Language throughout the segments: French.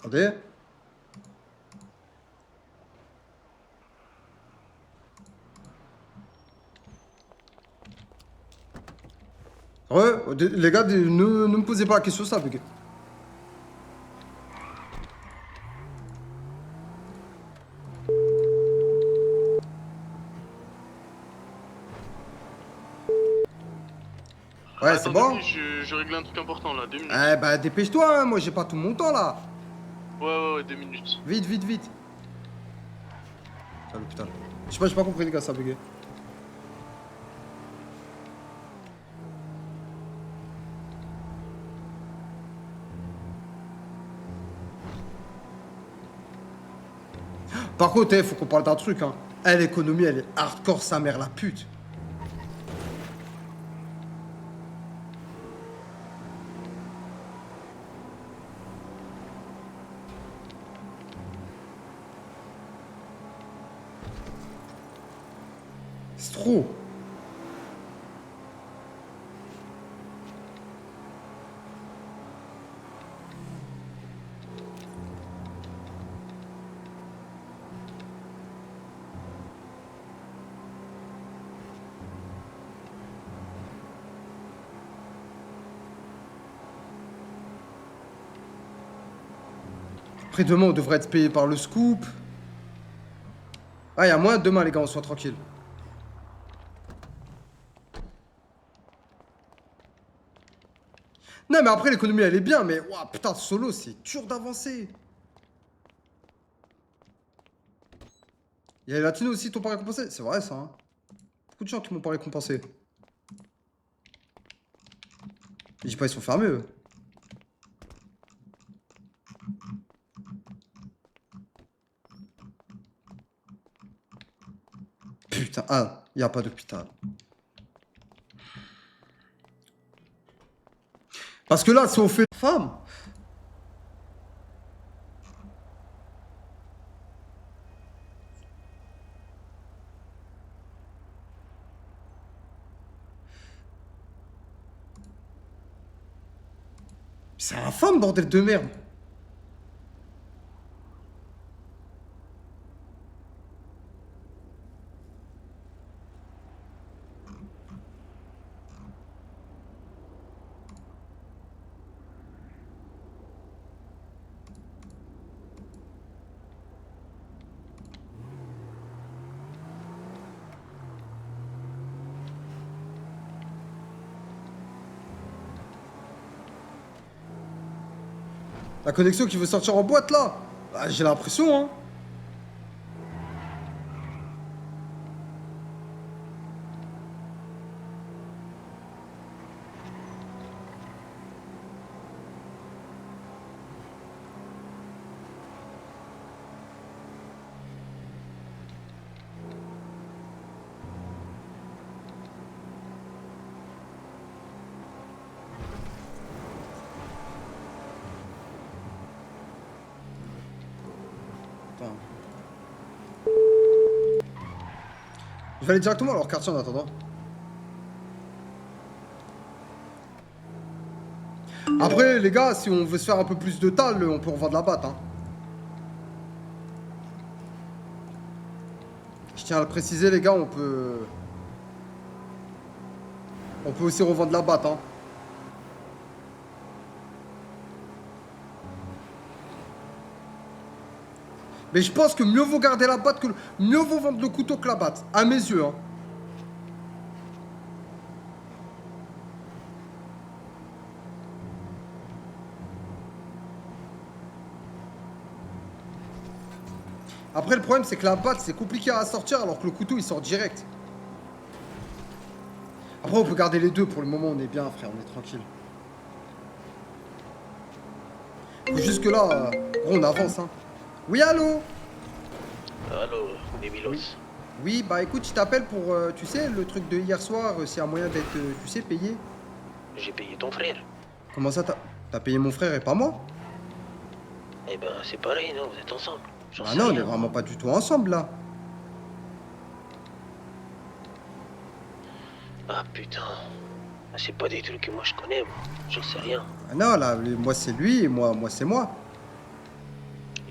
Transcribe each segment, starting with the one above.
Attendez. Ouais, les gars, ne me posez pas la question, ça, bug. Ouais, c'est Attends 2 bon? minutes, je règle un truc important là, 2 minutes. Eh bah, dépêche-toi, hein, moi j'ai pas tout mon temps là. Ouais, 2 minutes. Vite, vite, vite. À l'hôpital. Je sais pas, j'ai pas compris les gars, ça a bugué. Par contre, faut qu'on parle d'un truc, hein. Eh, l'économie, elle est hardcore, sa mère, la pute. C'est trop. Après, demain, on devrait être payé par le scoop. Ah, y'a moins demain, les gars, on soit tranquille. Non, mais après, l'économie, elle est bien, mais ouah, putain, solo, c'est dur d'avancer. Il y a les latinos aussi qui t'ont pas récompensé. C'est vrai, ça, hein. Beaucoup de gens qui m'ont pas récompensé. Je dis pas, ils sont fermés, eux. Putain, ah, y a pas d'hôpital. Parce que là, si on fait femme. C'est un femme, bordel de merde. La connexion qui veut sortir en boîte, là. Ah, j'ai l'impression, hein. Attends. Je vais aller directement à leur quartier en attendant. Après, les gars, si on veut se faire un peu plus de tal, on peut revendre la batte, hein. Je tiens à le préciser, les gars, on peut... On peut aussi revendre la batte, hein. Mais je pense que mieux vaut garder la batte que... Mieux vaut vendre le couteau que la batte. À mes yeux, hein. Après, le problème, c'est que la batte, c'est compliqué à sortir, alors que le couteau, il sort direct. Après, on peut garder les deux. Pour le moment, on est bien, frère. On est tranquille. Jusque-là, on avance, hein. Oui, allô? Allô, Nemilos. Oui. Oui, bah écoute, je t'appelle pour, tu sais, le truc de hier soir, s'il y a moyen d'être, tu sais, payé. J'ai payé ton frère. Comment ça, t'as payé mon frère et pas moi? Eh ben, c'est pareil, non, vous êtes ensemble. J'en Ah sais non, on est rien. vraiment pas du tout ensemble, là. Ah putain. Ah, c'est pas des trucs que moi je connais, moi. J'en sais rien. Ah non, là, moi c'est lui et moi c'est moi.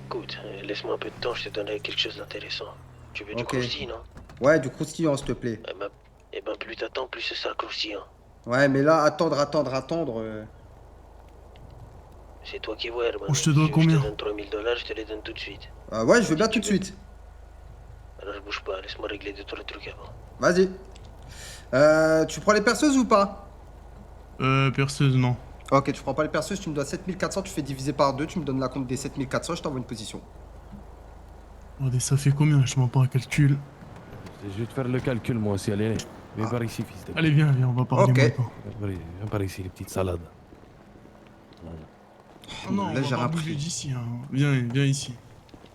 Écoute, laisse-moi un peu de temps, je te donnerai quelque chose d'intéressant. Tu veux du Ok. croustillant, non? Ouais, du croustillant, s'il te plaît. Eh ben, plus t'attends, plus ce sera croustillant. Ouais, mais là, attendre. C'est toi qui vois, Oh, hermano. je te Si dois tu veux que je combien? te donne 3000 $, je te les donne tout de suite. Ouais, je veux bien Si tout tu de veux. suite. Alors bouge pas, laisse-moi régler 2 3 trucs avant. Vas-y. Tu prends les perceuses ou pas? Perceuse, non. Ok, tu prends pas les perceuses, tu me dois 7400, tu fais diviser par 2, tu me donnes la compte des 7400, je t'envoie une position. Regardez, ça fait combien? Je m'en pas un calcul. Je vais te faire le calcul moi aussi, allez, allez. Viens Ah. par ici, fils de pute. Allez, viens, on va parler Ok. moi et toi. Viens par ici, les petites salades. Voilà. Oh non, Là, on j'ai va rien pas bouger pris. d'ici, hein. Viens ici.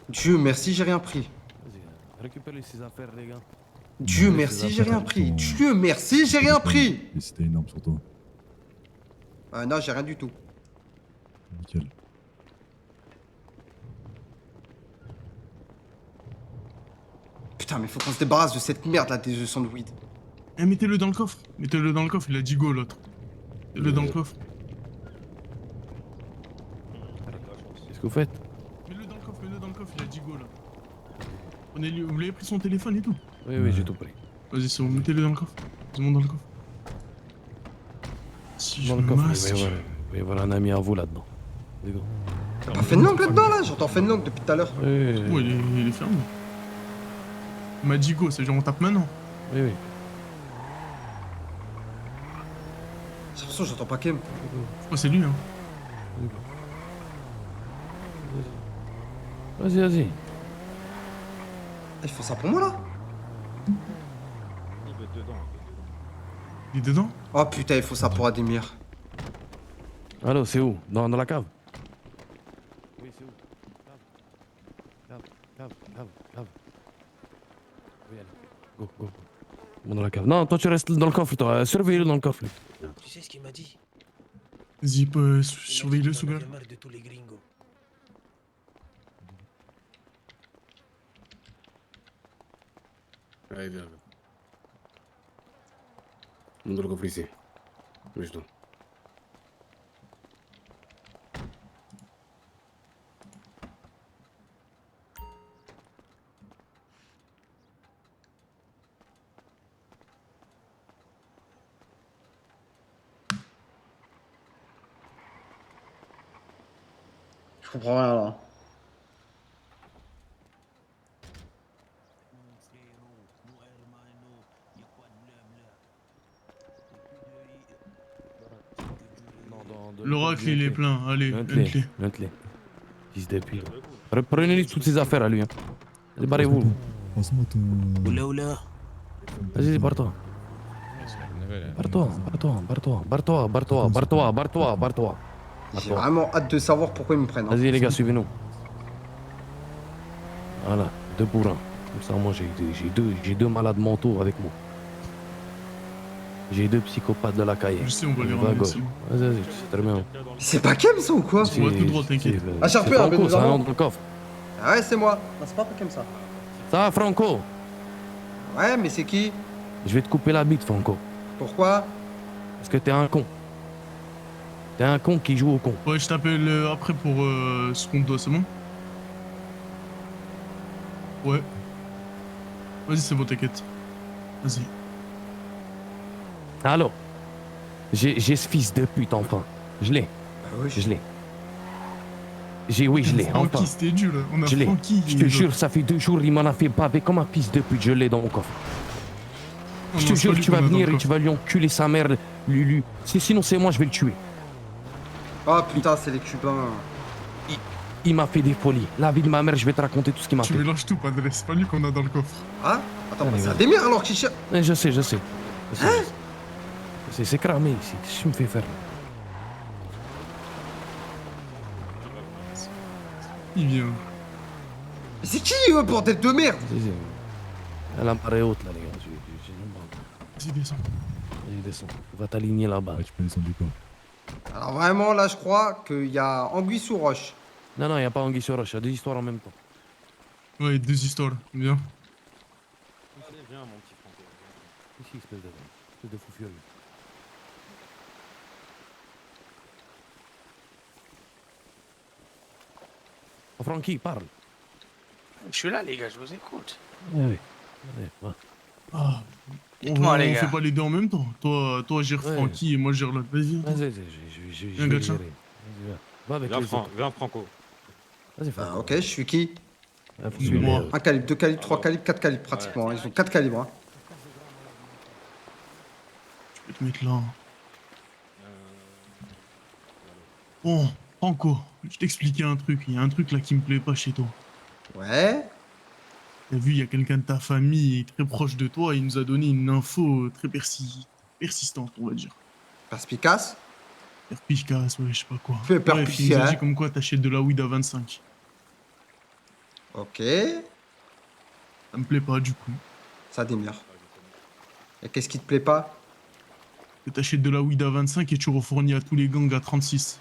Dieu merci, j'ai rien pris. Vas-y, récupérez ces affaires, les gars. Dieu Ouais, merci, ces j'ai rien affaires, pris. sont- Dieu merci, j'ai rien pris. Et c'était énorme sur toi. Non, j'ai rien du tout. Nickel. Putain, mais faut qu'on se débarrasse de cette merde là, des œufs de weed. Eh, mettez-le dans le coffre. Mettez-le dans le coffre, il a dit go l'autre. Mettez-le dans le coffre. Qu'est-ce que vous faites? Mets-le dans le coffre, il a dit go là. Prenez-lui, vous l'avez pris son téléphone et tout. Oui, j'ai tout pris. Vas-y, c'est bon, mettez-le dans le coffre. Tout le monde dans le coffre. Si je Dans le me coffre, masque. il va y avoir un ami à vous là-dedans. Let's go. T'as fait une langue là-dedans là? J'entends fait une langue depuis tout à l'heure. Oui, Oh, il est fermé. Il m'a dit go, c'est genre on tape maintenant. oui. J'ai l'impression que j'entends pas Kem. Oh, c'est lui, hein. Vas-y. Il fait ça pour moi là? Il est dedans. Oh putain, il faut ça pour Ademir. Allô, c'est où? Dans la cave? Oui, c'est où? Cave. Oui, allez. Go. Bon, dans la cave. Non, toi tu restes dans le coffre, toi. Surveille-le dans le coffre. lui. Tu sais ce qu'il m'a dit? Vas-y, surveille-le, Il m'a dit qu'il en Sougar. avait marre de tous les gringos. Allez, viens. Monte dans le coffre ici. Mets-toi. Je comprends rien là. L'oracle, il est plein. Allez, Lunt-les. Fils de pute. Prenez toutes ces affaires à lui. Hein. Allez, barrez-vous. Passe-moi ton. Oula. Vas-y, barre-toi. Barre-toi. J'ai vraiment hâte de savoir pourquoi ils me prennent. Hein. Vas-y, les gars, suivez-nous. Voilà, 2 pour 1. Comme ça, moi, j'ai deux malades mentaux avec moi. J'ai 2 psychopathes de la caille. Je sais, on va les Va à ramener gauche. aussi. Vas-y, tu sais très bien. C'est pas Kem ça ou quoi? On va tout droit, t'inquiète. Ah, Sharpé, c'est hein, Franco, mais c'est un nous nom avons- dans le coffre. Ah ouais, c'est moi. Non, c'est pas Kem ça. Ça va, Franco? Ouais, mais c'est qui? Je vais te couper la bite, Franco. Pourquoi? Parce que t'es un con. T'es un con qui joue au con. Ouais, je t'appelle après pour ce qu'on te doit, c'est bon? Ouais. Vas-y, c'est bon, t'inquiète. Vas-y. Alors, j'ai ce fils de pute, enfin. Je l'ai. Bah oui, Je l'ai. Oui, je l'ai, enfin. Francky, c'était dur, là. On a Je l'ai. Francky. Je te jure, ça fait 2 jours, il m'en a fait baver comme un fils de pute. Je l'ai dans mon coffre. Je te jure, tu vas venir et tu vas lui enculer sa mère. Lui. Sinon, c'est moi, je vais le tuer. Ah putain, c'est les Cubains. Il m'a fait des folies. La vie de ma mère, je vais te raconter tout ce qu'il m'a Tu fait. mélanges tout, Padre. C'est pas lui qu'on a dans le coffre. Ah? Attends, Allez, c'est vas-y. Ademir alors qu'il cherche. Je sais. C'est cramé ici. Qu'est-ce que tu me fais faire? Il vient. Mais c'est qui eux, bordel de merde? Elle a marée haute, là, les gars. Vas-y, descends. Vas-y, descends. Va t'aligner là-bas. Ouais, tu peux descendre du corps. Alors vraiment, là, je crois qu'il y a Anguille sous roche. Non, il n'y a pas Anguille sur roche. Il y a 2 histoires en même temps. Ouais, 2 histoires. Viens. Viens, mon petit Franco. Ici, espèce de fou furieux. Francky, parle. Je suis là, les gars, je vous écoute. Oui. Ouais. Ah. Dites-moi, les On gars. fait pas les deux en même temps. Toi gère Ouais. Francky et moi je gère l'autre. Vas-y. Vas-y, je Viens, vais Gatcha. gérer. Vas-y, viens. Va avec les autres. Viens, Franco. Vas-y, Ah, Franco. ok, je suis qui? Ah, faut que C'est tu moi. les- Un calibre, 2 calibres, 3 calibres, 4 calibres pratiquement. Hein. Ils ont 4 calibres. Hein. Je peux te mettre là. Bon, Franco, je t'expliquais un truc. Il y a un truc là qui me plaît pas chez toi. Ouais. T'as vu, il y a quelqu'un de ta famille très proche de toi. Il nous a donné une info très persistante, on va dire. Perspicace. Perspicace, ouais, je sais pas quoi. Fais Bref, il nous a perspicace. dit comme quoi t'achètes de la weed à 25. Ok. Ça me plaît pas du coup. Ça démire. Et qu'est-ce qui te plaît pas? Que t'achètes de la weed à 25 et tu refournis à tous les gangs à 36.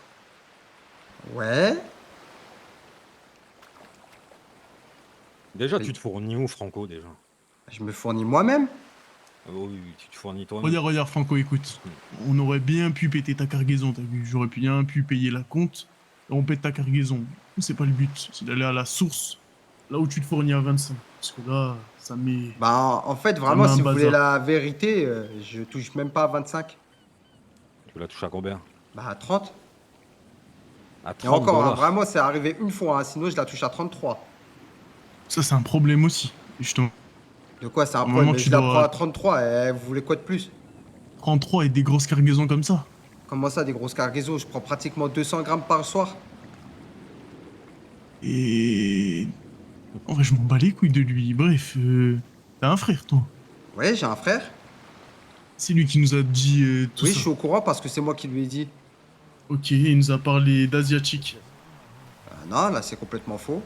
Ouais. Déjà, Oui. tu te fournis où, Franco, déjà? Je me fournis moi-même. Oui, tu te fournis toi. Regarde, Franco, écoute. On aurait bien pu péter ta cargaison, t'as vu. J'aurais bien pu payer la compte. Et on pète ta cargaison. C'est pas le but. C'est d'aller à la source. Là où tu te fournis à 25. Parce que là, ça met... Bah, en fait, vraiment, met un si vous voulez bazar. la vérité, je touche même pas à 25. Tu la touches à combien? Bah, à 30. À Et 30 encore, hein, dollars. vraiment, c'est arrivé une fois. Hein, sinon, je la touche à 33. Ça, c'est un problème aussi. Justement. De quoi, c'est un À un problème? moment, Je tu la dois- prends à 33. Et vous voulez quoi de plus? 33 et des grosses cargaisons comme ça. Comment ça, des grosses cargaisons? Je prends pratiquement 200 grammes par soir. Et... En vrai, je m'en bats les couilles de lui. Bref, t'as un frère, toi. Ouais, j'ai un frère. C'est lui qui nous a dit tout Oui, ça. je suis au courant parce que c'est moi qui lui ai dit. Ok, il nous a parlé d'asiatique. Non, là, c'est complètement faux.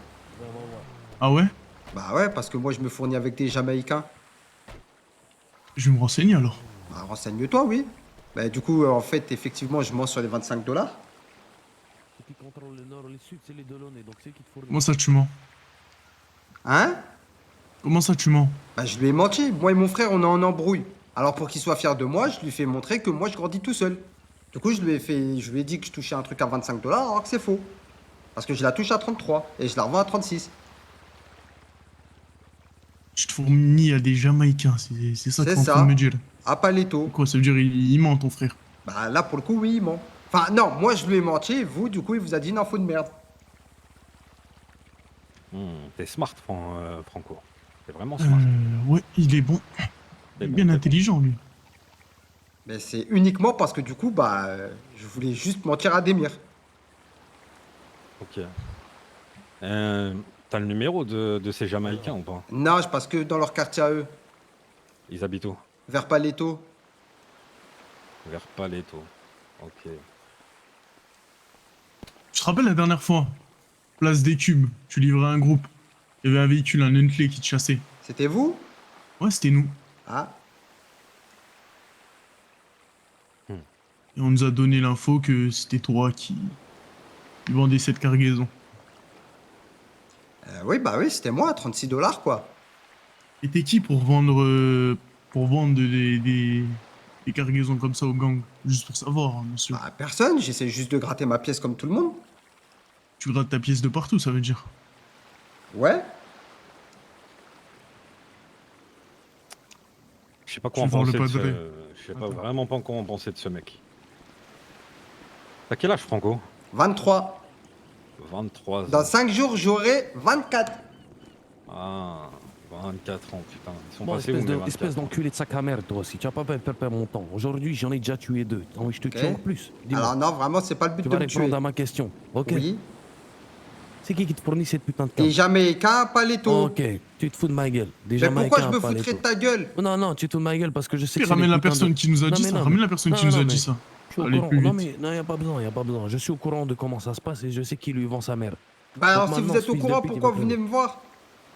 Ah ouais? Bah ouais, parce que moi, je me fournis avec des Jamaïcains. Je vais me renseigner alors. Bah, renseigne-toi, oui. Bah, du coup, en fait, effectivement, je mens sur les 25 $. Ceux qui contrôlent le nord et le sud, c'est les Delaunay, donc c'est qui te fournissent. Comment ça tu mens? Hein? Comment ça tu mens? Bah, je lui ai menti. Moi et mon frère, on est en embrouille. Alors, pour qu'il soit fier de moi, je lui fais montrer que moi, je grandis tout seul. Du coup, je lui ai dit que je touchais un truc à 25 $, alors que c'est faux. Parce que je la touche à 33 et je la revends à 36. Tu te fournis à des Jamaïcains, c'est ça que C'est t'es en train ça. de me dire. À Paleto. Quoi, ça veut dire il ment ton frère? Bah, là, pour le coup, oui, il ment. Enfin, non, moi, je lui ai menti. Et vous, du coup, il vous a dit une info de merde. T'es smart, Franco. T'es vraiment smart. Ouais, il est bon. Il T'es est bon, bien t'es intelligent lui. Mais c'est uniquement parce que, du coup, bah, je voulais juste mentir à Demir. bon. Ok. T'as le numéro de ces Jamaïcains ou pas? Non, parce que dans leur quartier à eux, Ils habitent où? vers Paleto. Vers Paleto. Ok. Tu te rappelles la dernière fois? Place des Cubes, tu livrais un groupe. Il y avait un véhicule, un Huntley qui te chassait. C'était vous? Ouais, c'était nous. Ah, Et on nous a donné l'info que c'était toi qui vendais cette cargaison. oui, bah oui, c'était moi, 36 $, quoi. Et t'es qui pour vendre des cargaisons comme ça aux gangs? Juste pour savoir, hein, monsieur. Bah, personne, j'essaie juste de gratter ma pièce comme tout le monde. Tu grattes ta pièce de partout, ça veut dire. Ouais. Je sais pas Tu quoi en vends le penser de ce... padré. Je sais pas Attends. vraiment pas quoi en penser de ce mec. T'as quel âge, Franco? 23. 23 ans. Dans 5 jours, j'aurai 24. Ah, 24 ans, putain. Ils sont Bon, passés où, mes 24 espèce ans? d'enculé de sac à merde, toi aussi. Tu vas pas perdre mon temps. Aujourd'hui, j'en ai déjà tué 2. T'as envie que je te Ok. tue en plus? Dis-moi. Alors non, vraiment, c'est pas le but Tu de vas me tuer. répondre à ma question. Ok. Oui. C'est qui te fournit cette putain de Des carte? Jamaïcains, Paleto. Ok, tu te fous de ma gueule. Des Mais pourquoi je Jamaïcains, me pas les foutrais de taux. ta gueule? Non, non, tu te fous de ma gueule parce que je sais que Et c'est ramène les la putains personne de- qui nous a Non, dit mais ça. non, Ramène mais- la personne non, qui nous non, a mais- dit ça. Je suis au Allez, courant. plus Non, vite. mais non, y a pas besoin, y a pas besoin. Je suis au courant de comment ça se passe et je sais qui lui vend sa mère. Bah alors, Donc si vous maintenant, êtes au ce fils de courant, pute, il pourquoi va vous venez me voir?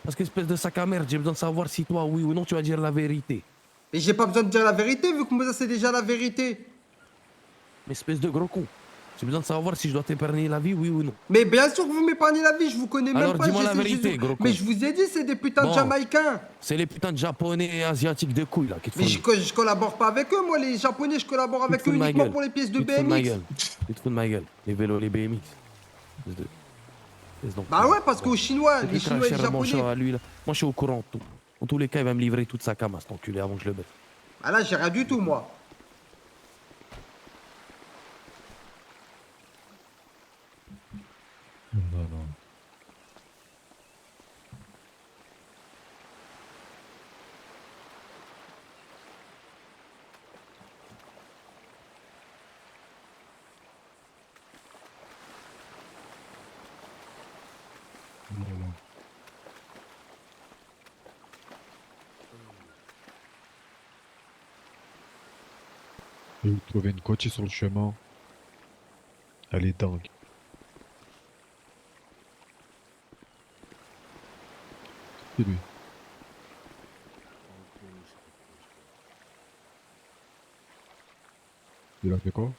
Parce qu'espèce de sac à merde, j'ai besoin de savoir si toi, oui ou non, tu vas dire la vérité. Et j'ai pas besoin de dire la vérité, vu que moi, ça, c'est déjà la vérité. Mais espèce de gros con. J'ai besoin de savoir si je dois t'épargner la vie, oui ou non. Mais bien sûr que vous m'épargnez la vie, je vous connais Alors, même pas. dis-moi la j'essaie vérité, juste- gros con. Mais je vous ai dit, c'est des putains de Bon. Jamaïcains. C'est les putains de japonais et asiatiques de couilles là qui te Mais font. je collabore pas avec eux, moi, les Japonais, je collabore avec fous eux de ma uniquement gueule. pour les pièces de Tu te fous de ma BMX. gueule. Tu te fous de ma gueule. Les vélos, les BMX. Espèce de- Bah ouais, parce qu'aux Chinois, les Les Chinois et les mon Japonais. chat à lui, là. Moi, je suis au courant de tout. En tous les cas, il va me livrer toute sa cam à cet enculé avant que je le baisse. Bah là, j'ai rien du tout, moi. Non, non. Oh là là. Et vous trouvez une coach sur le chemin. Elle est dingue. C'est lui. Il a fait quoi?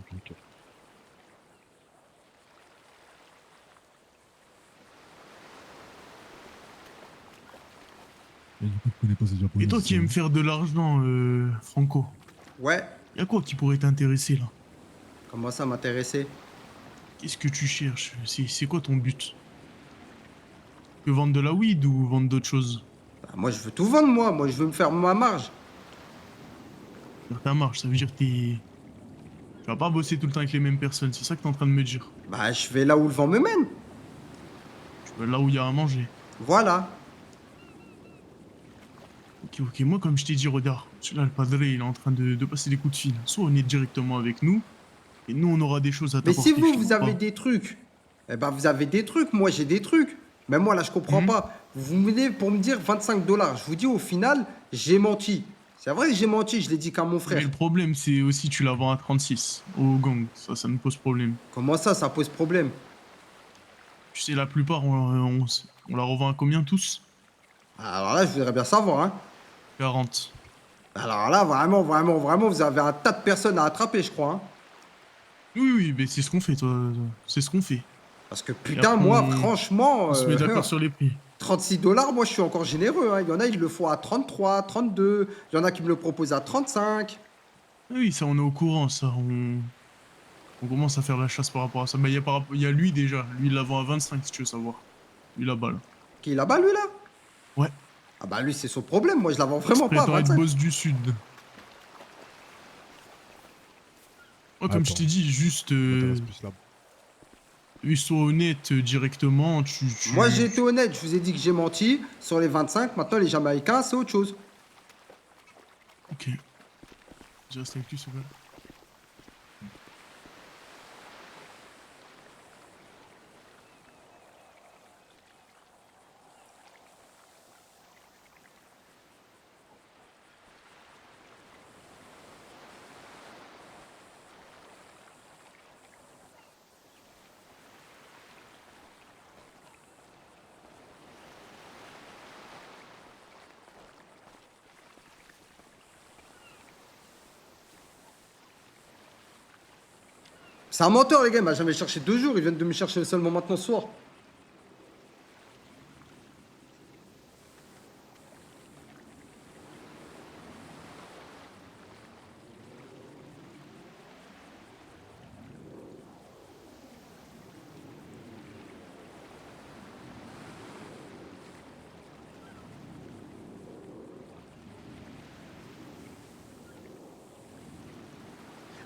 Ok, ok. Et du coup, tu connais pas ces japonais. Et toi c'est qui ça, aimes hein? faire de l'argent, Franco, Ouais, y a quoi qui pourrait t'intéresser là? comment ça m'intéresser? Qu'est-ce que tu cherches? C'est quoi ton but? Que vendre de la weed ou vendre d'autres choses? Bah, moi, je veux tout vendre, moi. Moi, je veux me faire ma marge. Faire ta marche, ça veut dire que t'es... Tu vas pas bosser tout le temps avec les mêmes personnes, c'est ça que t'es en train de me dire. Bah, je vais là où le vent me mène. Tu vas là où il y a à manger. Voilà. Ok, ok, moi comme je t'ai dit, regarde, celui-là, le padre, il est en train de passer des coups de fil. Soit on est directement avec nous, et nous on aura des choses à Mais t'apporter. si vous, je vous comprends avez pas. des trucs, eh ben, vous avez des trucs. Moi, j'ai des trucs. Mais moi, là, je comprends Mhm. pas. Vous venez pour me dire 25 dollars. Je vous dis, au final, j'ai menti. C'est vrai que j'ai menti. Je l'ai dit qu'à mon Mais frère. le problème, c'est aussi tu la vends à 36 au gang. Ça me pose problème. Comment ça pose problème? Tu sais, la plupart, on la revend à combien tous? Alors là, je voudrais bien savoir, hein. 40. Alors là, vraiment, vraiment, vraiment, vous avez un tas de personnes à attraper, je crois, hein. Oui, oui, mais c'est ce qu'on fait, toi. C'est ce qu'on fait. Parce que Et putain, après, moi, franchement, on se met d'accord sur les prix. 36 dollars, moi, je suis encore généreux, hein. Il y en a, ils le font à 33, 32. Il y en a qui me le proposent à 35. Ah oui, ça, on est au courant, ça. On commence à faire la chasse par rapport à ça. Bah, il y a lui déjà. Lui, il la vend à 25, si tu veux savoir. Lui, là-bas, là. Qui est là-bas, lui, là? Ouais. Ah bah, lui, c'est son problème. Moi, je la vends Il se vraiment pas à prétend être 25. boss du Sud. Moi, comme je Attends. t'ai dit, juste... M'intéresse plus là. sois honnête directement, Moi, j'ai été honnête. Je vous ai dit que j'ai menti sur les 25. Maintenant, les Jamaïcains, c'est autre chose. Ok. Je reste avec lui, c'est vrai. C'est un menteur, les gars. Il m'a jamais cherché 2 jours. Ils viennent de me chercher seulement maintenant ce soir.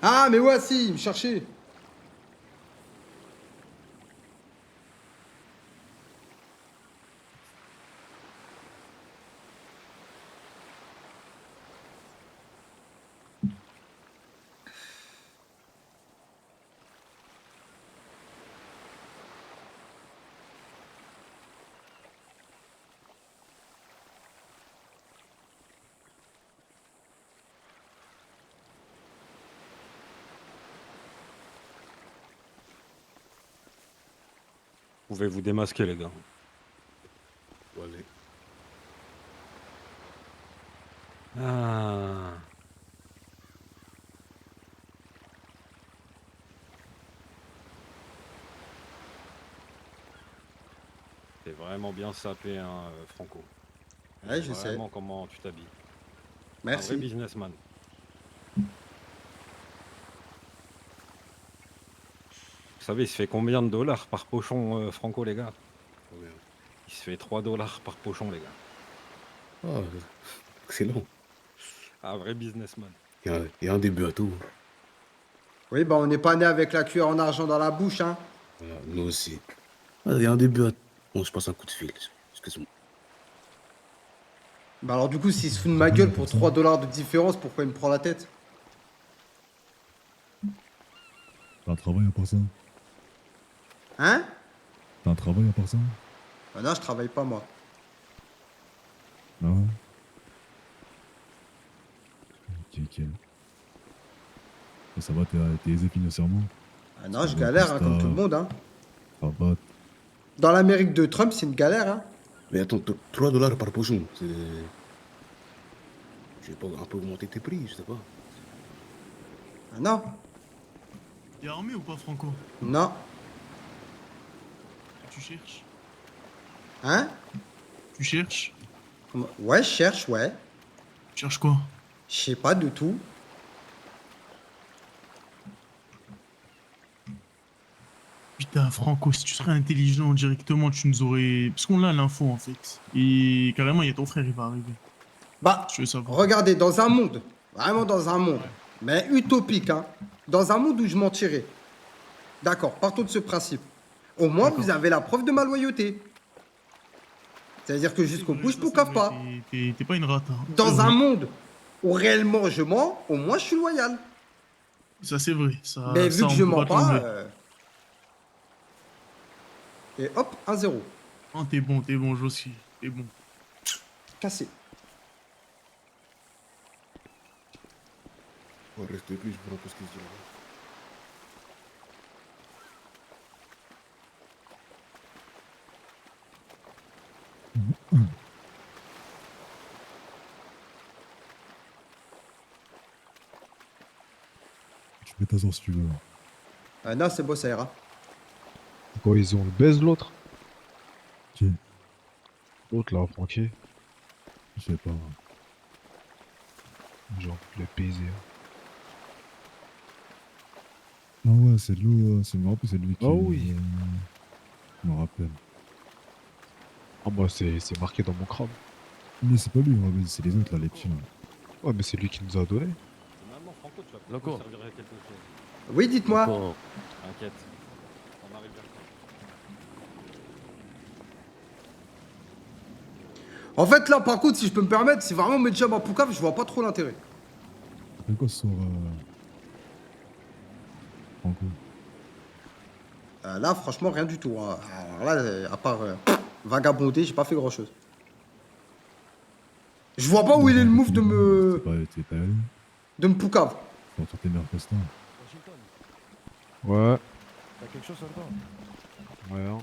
Ah, mais ouais, si, il me cherchait. Vous pouvez vous démasquer, les gars. Allez. Ah. T'es vraiment bien sapé, hein, Franco. Ouais, je sais. Vraiment comment tu t'habilles. Un vrai Merci. businessman. Vous savez, il se fait combien de dollars par pochon, Franco, les gars? Combien? Il se fait 3 dollars par pochon, les gars. Ah, excellent. Un vrai businessman. Il y a un début à tout. Oui, bah on n'est pas né avec la cuillère en argent dans la bouche, hein. Voilà, nous aussi. Ah, il y a un début à tout. Bon, je passe un coup de fil. Excuse-moi. Bah alors du coup, s'il se fout de ma gueule pour 3 dollars de différence, pourquoi il me prend la tête? T'as un travail à part ça? Hein? T'as un travail à part ça? Bah non, je travaille pas, moi. Ah ouais? Ok, nickel. Et ça va, t'es aisé financièrement? Ah non, je galère, hein, comme tout le monde, hein. Ça va. Dans l'Amérique de Trump, c'est une galère, hein. Mais attends, 3 dollars par pochon, c'est... Je vais pas un peu augmenter tes prix, je sais pas. Ah non, T'es armé ou pas, Franco? non. Tu cherches? Hein? Tu cherches? Ouais, je cherche, ouais. Tu cherches quoi? Je sais pas du tout. Putain, Franco, si tu serais intelligent directement, tu nous aurais... Parce qu'on a l'info, en fait. Et carrément, il y a ton frère, il va arriver. Bah, Je veux savoir. regardez, dans un monde, vraiment dans un monde, mais utopique, hein. Dans un monde où je mentirais. D'accord, partons de ce principe. Au moins, vous avez la preuve de ma loyauté. C'est-à-dire que jusqu'au bout, je ne cave pas. T'es pas une rate. Hein. Dans un monde où réellement je mens, au moins je suis loyal. Ça, c'est vrai. Ça, Mais ça, vu que on je peut mens te pas... l'enlever. Et hop, 1-0. Oh, t'es bon, Jossi. T'es bon. Cassé. On reste plus, je prends tout ce qu'ils disent. Tu peux t'asseoir si tu veux. Non, c'est beau, ça ira. Quoi, ils ont le baise l'autre? Qui? L'autre là, Francky. Je sais pas. Genre, le baiser. Ah ouais, c'est lui, c'est moi, c'est lui qui... Ah oui. Je me rappelle. Ah, moi, c'est marqué dans mon crâne. Mais c'est pas lui, ouais, mais c'est les autres là, les petits là. Ouais, mais c'est lui qui nous a donné. Finalement, Franco, tu vas Loco. peut-être servir à quelque chose. Oui, dites-moi. Loco. T'inquiète. On arrive bientôt. En fait, là, par contre, si je peux me permettre, si vraiment mes jobs à Poucave, je vois pas trop l'intérêt. Ça fait quoi ce soir, Franco? Là, franchement, rien du tout, hein. Alors là, à part vagabonder, j'ai pas fait grand-chose. Je vois pas où il est le move de me... T'es pas allé? de me Poucave. Pour tes meilleurs costauds. Washington, Ouais. t'as quelque chose sur toi? Ouais. Hein.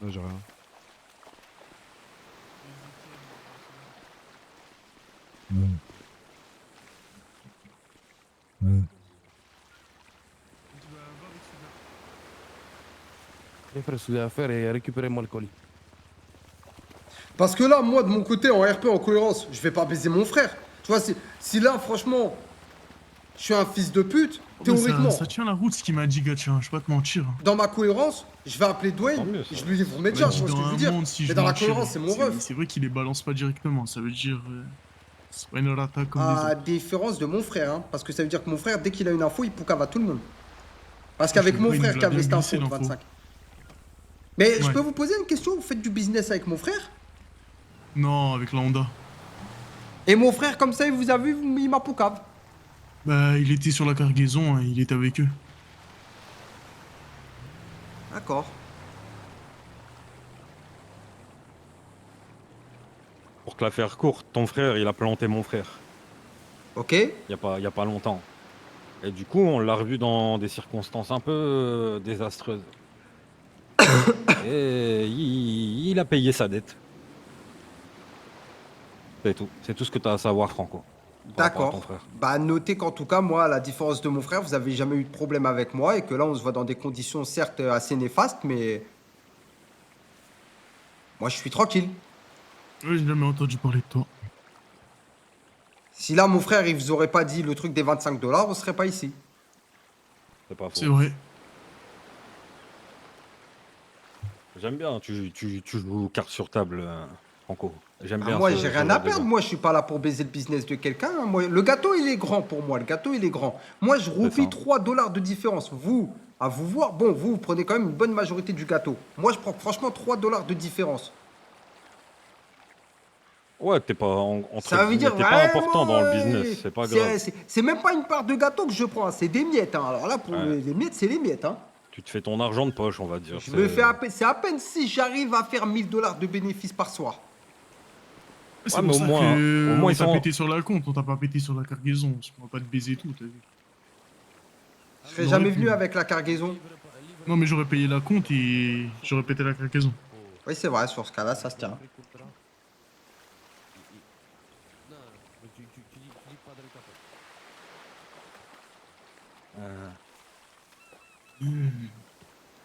Là, j'ai rien. Ouais. Ouais. Les frères, ce que vous avez à faire et récupérez-moi le colis. Parce que là, moi, de mon côté, en RP, en cohérence, je vais pas baiser mon frère. Tu vois, si là, franchement, je suis un fils de pute, théoriquement, Ça tient la route, ce qu'il m'a dit, Gatien. Je vais pas te mentir. dans ma cohérence, je vais appeler Tant Dwayne, mieux, ça. je lui livre mes Il m'a tiens, dit tu vois ce que dans je veux un dire. monde, si Mais je dans la mentir, cohérence, c'est mon ref. C'est vrai qu'il les balance pas directement. Ça veut dire... c'est pas une rata comme les À autres. différence de mon frère, hein, parce que ça veut dire que mon frère, dès qu'il a une info, il poucave à tout le monde. Parce qu'avec Je sais mon pas, il frère nous qui l'a avait bien cette info glissé, de l'info. 25. Mais je Ouais. peux vous poser une question? Vous faites du business avec mon frère? Non, avec la Honda. Et mon frère, comme ça, il vous a vu, il m'a poucave. Bah, il était sur la cargaison, hein, il était avec eux. D'accord. Pour te la faire courte, ton frère, il a planté mon frère. Ok. Il y a pas longtemps. Et du coup, on l'a revu dans des circonstances un peu désastreuses. Et il a payé sa dette. C'est tout. C'est tout ce que tu as à savoir, Franco. par rapport à ton D'accord. frère. Bah, notez qu'en tout cas, moi, à la différence de mon frère, vous avez jamais eu de problème avec moi et que là, on se voit dans des conditions certes assez néfastes, mais moi, je suis tranquille. Ouais, j'ai jamais entendu parler de toi. Si là, mon frère, il vous aurait pas dit le truc des 25 $, on serait pas ici. C'est pas faux. C'est vrai. J'aime bien, tu joues carte sur table, Franco. J'aime bien Moi, ce j'ai ce rien genre à de perdre. gars. Moi, je suis pas là pour baiser le business de quelqu'un, hein. Moi, le gâteau, il est grand pour moi. Le gâteau, il est grand. Moi, je roupille ça. 3 dollars de différence. Vous, à vous voir, bon, vous prenez quand même une bonne majorité du gâteau. Moi, je prends franchement 3 dollars de différence. Ouais, t'es pas, entre Ça veut guillemets, dire t'es pas important vraiment, dans le business, c'est pas grave. c'est même pas une part de gâteau que je prends, hein, c'est des miettes, hein. Alors là, pour Ouais. les miettes, c'est les miettes, hein. Tu te fais ton argent de poche, on va dire. Je me fais c'est à peine si j'arrive à faire 1000 dollars de bénéfices par soir. C'est Ouais, mais pour au ça moins- que au moins, on ils t'a sont- pété sur la compte, on t'a pas pété sur la cargaison. Parce qu'on va pas te baiser tout, t'as vu. Je serais On jamais aurait pu. venu avec la cargaison. Non, mais j'aurais payé la compte et j'aurais pété la cargaison. Oui, c'est vrai, sur ce cas-là, ça se tient.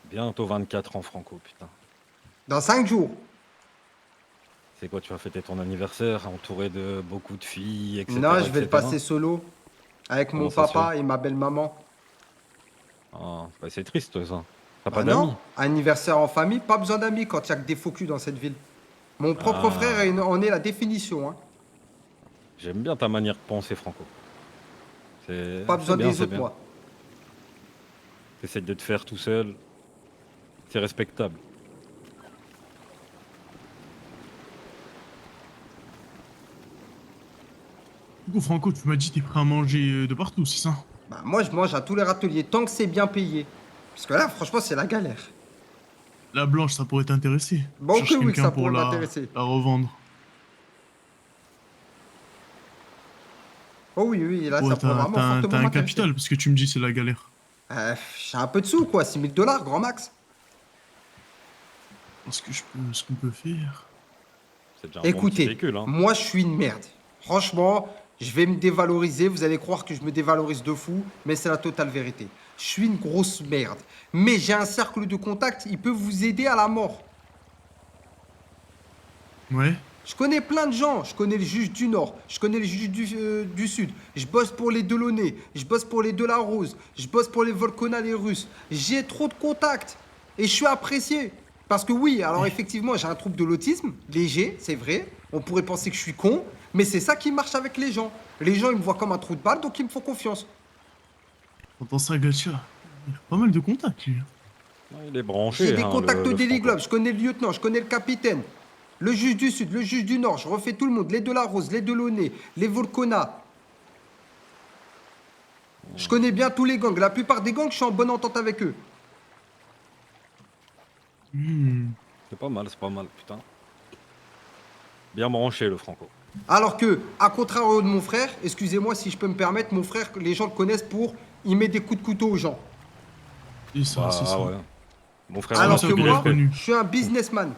Bientôt 24 ans, Franco, putain. Dans 5 jours. C'est quoi, tu vas fêter ton anniversaire entouré de beaucoup de filles, etc. Non, je vais le etc. passer solo. Avec mon Comment ça se papa et ma belle-maman. Ah, bah, c'est triste, ça. T'as Bah pas d'amis? non, anniversaire en famille, pas besoin d'amis quand il y a que des faux culs dans cette ville. Mon propre Ah. frère en est la définition, hein. J'aime bien ta manière de penser, Franco. Pas besoin c'est bien, des c'est autres, bien. moi. T'essaies de te faire tout seul. C'est respectable. Du coup, Franco, tu m'as dit que t'es prêt à manger de partout, c'est ça? Bah, moi, je mange à tous les râteliers, tant que c'est bien payé. Parce que là, franchement, c'est la galère. La blanche, ça pourrait t'intéresser. Bon, Je cherche que oui, que quelqu'un ça pour pourrait m'intéresser. la revendre. Oh oui, oui, là, Ouais, ça pourrait vraiment t'as fortement un m'intéresser. capital, parce que tu me dis c'est la galère. J'ai un peu de sous, quoi, 6000 dollars, grand max. Ce qu'on peut faire... C'est déjà un bon petit Écoutez, véhicule, hein. moi, je suis une merde. Franchement, je vais me dévaloriser. Vous allez croire que je me dévalorise de fou, mais c'est la totale vérité. Je suis une grosse merde. Mais j'ai un cercle de contacts, il peut vous aider à la mort. Ouais. Je connais plein de gens. Je connais le juge du Nord, je connais le juge du Sud. Je bosse pour les Delaunay, je bosse pour les Delarose, je bosse pour les Volcona, les Russes. J'ai trop de contacts et je suis apprécié. Parce que oui, alors effectivement, j'ai un trouble de l'autisme, léger, c'est vrai. On pourrait penser que je suis con, mais c'est ça qui marche avec les gens. Les gens, ils me voient comme un trou de balle, donc ils me font confiance. T'entends ça, Gacha? Il a pas mal de contacts, lui. Ouais, il est branché. J'ai des hein, contacts le au Daily Franco. Globe, je connais le lieutenant, je connais le capitaine, le juge du Sud, le juge du Nord, je refais tout le monde, les Delarose, les Delaunay, les Volcona. Je connais bien tous les gangs. La plupart des gangs, je suis en bonne entente avec eux. C'est pas mal, putain. Bien branché, le Franco. Alors que, à contrario de mon frère, excusez-moi si je peux me permettre, mon frère, les gens le connaissent pour il met des coups de couteau aux gens. C'est ça, Bah, c'est ça. ouais. Mon frère, Alors ça que qu'on moi, l'a connu. je suis un businessman.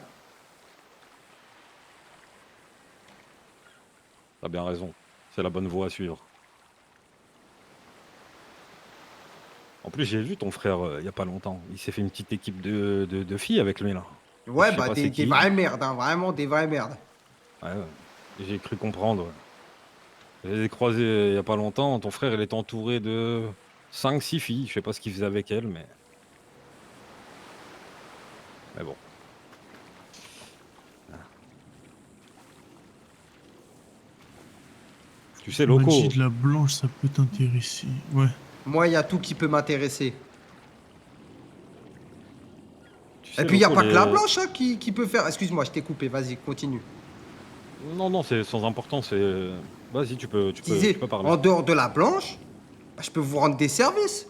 t'as bien raison. C'est la bonne voie à suivre. En plus, j'ai vu ton frère il y a pas longtemps. Il s'est fait une petite équipe de filles avec lui, là. Ouais, Je sais bah pas c'est des qui. vraies merdes, hein, vraiment des vraies merdes. Ouais, ouais. J'ai cru comprendre. Ouais. Je les ai croisés il y a pas longtemps. Ton frère, il est entouré de 5-6 filles. Je sais pas ce qu'il faisait avec elles, mais... bon. Tu sais, Tu m'as Loco, dit de la blanche, ça peut t'intéresser. Ouais. Moi, il y a tout qui peut m'intéresser. tu sais, Et puis, il n'y a Loco, pas que la les- blanche hein, qui peut faire. Excuse-moi, je t'ai coupé, vas-y, continue. Non, non, c'est sans importance. C'est... Vas-y, tu peux Je disais, parler. en dehors de la blanche, bah, je peux vous rendre des services.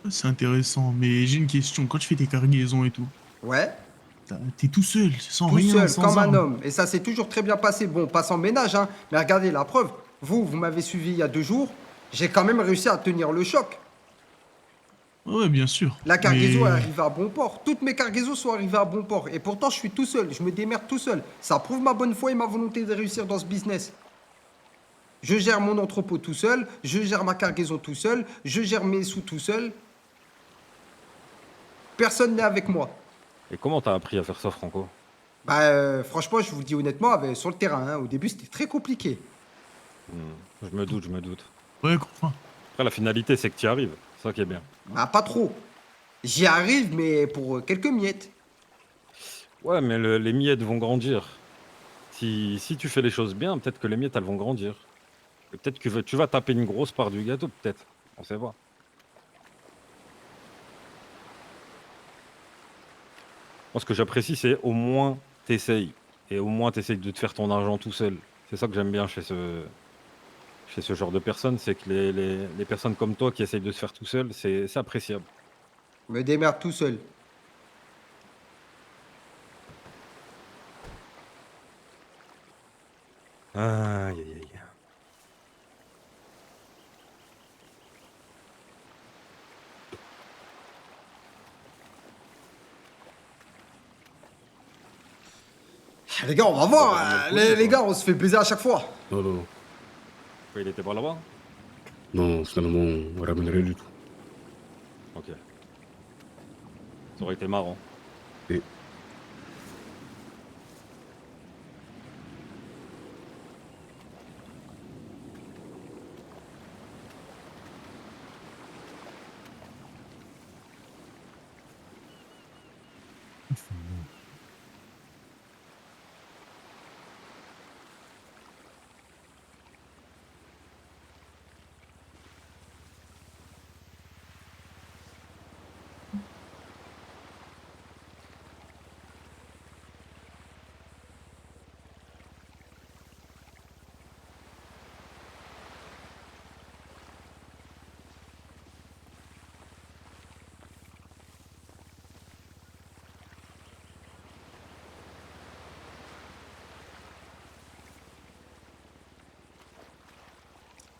C'est intéressant, mais j'ai une question. Quand tu fais tes cargaisons et tout, Ouais, t'es tout seul, sans tout rien, seul, sans comme un arme. homme. Et ça s'est toujours très bien passé. Bon, pas sans ménage, hein. Mais regardez, la preuve. Vous m'avez suivi il y a 2 jours. J'ai quand même réussi à tenir le choc. Ouais, bien sûr. La cargaison Mais- est arrivée à bon port. Toutes mes cargaisons sont arrivées à bon port. Et pourtant, je suis tout seul. Je me démerde tout seul. Ça prouve ma bonne foi et ma volonté de réussir dans ce business. Je gère mon entrepôt tout seul. Je gère ma cargaison tout seul. Je gère mes sous tout seul. Personne n'est avec moi. Et comment t'as appris à faire ça, Franco? Bah, franchement, je vous le dis honnêtement, sur le terrain, hein, au début, c'était très compliqué. Je me doute. Ouais, enfin. Après, la finalité, c'est que tu y arrives. C'est ça qui est bien. Bah, pas trop. J'y arrive, mais pour quelques miettes. Ouais, mais les miettes vont grandir. Si tu fais les choses bien, peut-être que les miettes, elles vont grandir. Et peut-être que tu vas taper une grosse part du gâteau, peut-être. On sait pas. Moi, ce que j'apprécie, c'est au moins t'essayes. Et au moins t'essayes de te faire ton argent tout seul. C'est ça que j'aime bien chez ce genre de personnes, c'est que les personnes comme toi qui essayent de se faire tout seul, c'est appréciable. Je me démerde tout seul. Aïe, aïe, aïe. Les gars, on va voir. Les gars, on se fait baiser à chaque fois. Non, non, Il était pas là-bas? non, finalement, on ramènerait du tout. Ok. Ça aurait été marrant. Et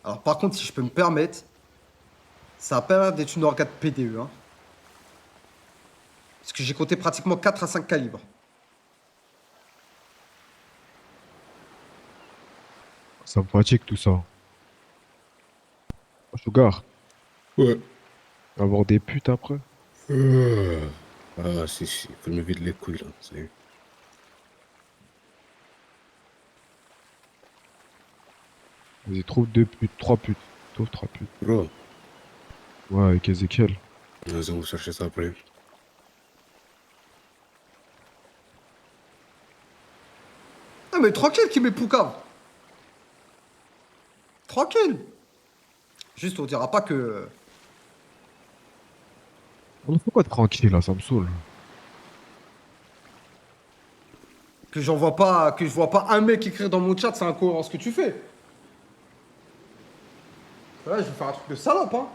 Alors, par contre, si je peux me permettre, ça a pas l'air d'être une organe PDE. Hein. Parce que j'ai compté pratiquement 4 à 5 calibres. Ça me fatigue tout ça. Sugar, ouais. avoir des putes après. Ah, si, faut me vider les couilles là. Ça y est. Vas-y, trouve 2 putes, 3 putes. Trouve 3 putes. Bro, Ouais, avec Ezekiel. vas-y, on va chercher ça après. Ah, mais tranquille, qui met Poucave. Tranquille. Juste, on dira pas que. On fait quoi de tranquille là, ça me saoule. Que j'en vois pas. Que je vois pas un mec écrire dans mon chat, c'est incohérent ce que tu fais. Là, je vais faire un truc de salope, hein.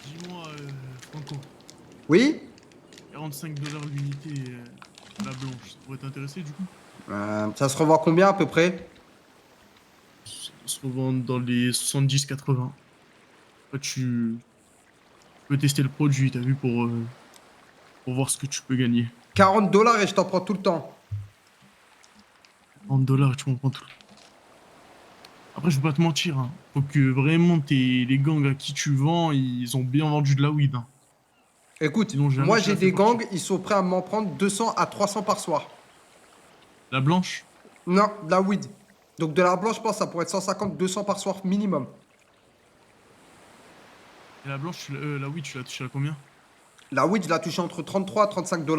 Dis-moi, Franco, Oui 45 $ l'unité, la blanche, ça pourrait t'intéresser du coup? Ça se revend combien à peu près? Ça se revend dans les 70-80. Après, tu peux tester le produit, t'as vu, pour voir ce que tu peux gagner. 40 $ et je t'en prends tout le temps. 30 $, tu comprends tout. Après, je vais pas te mentir, hein. Faut que vraiment les gangs à qui tu vends, ils ont bien vendu de la weed. Hein. Écoute, Sinon, jamais moi tu j'ai la fais des partir. gangs, ils sont prêts à m'en prendre 200 à 300 par soir. La blanche? Non, de la weed. Donc de la blanche, je pense que ça pourrait être 150, 200 par soir minimum. Et la blanche, la weed, tu l'as touché à combien? La weed, je la touchais entre 33 et 35 $.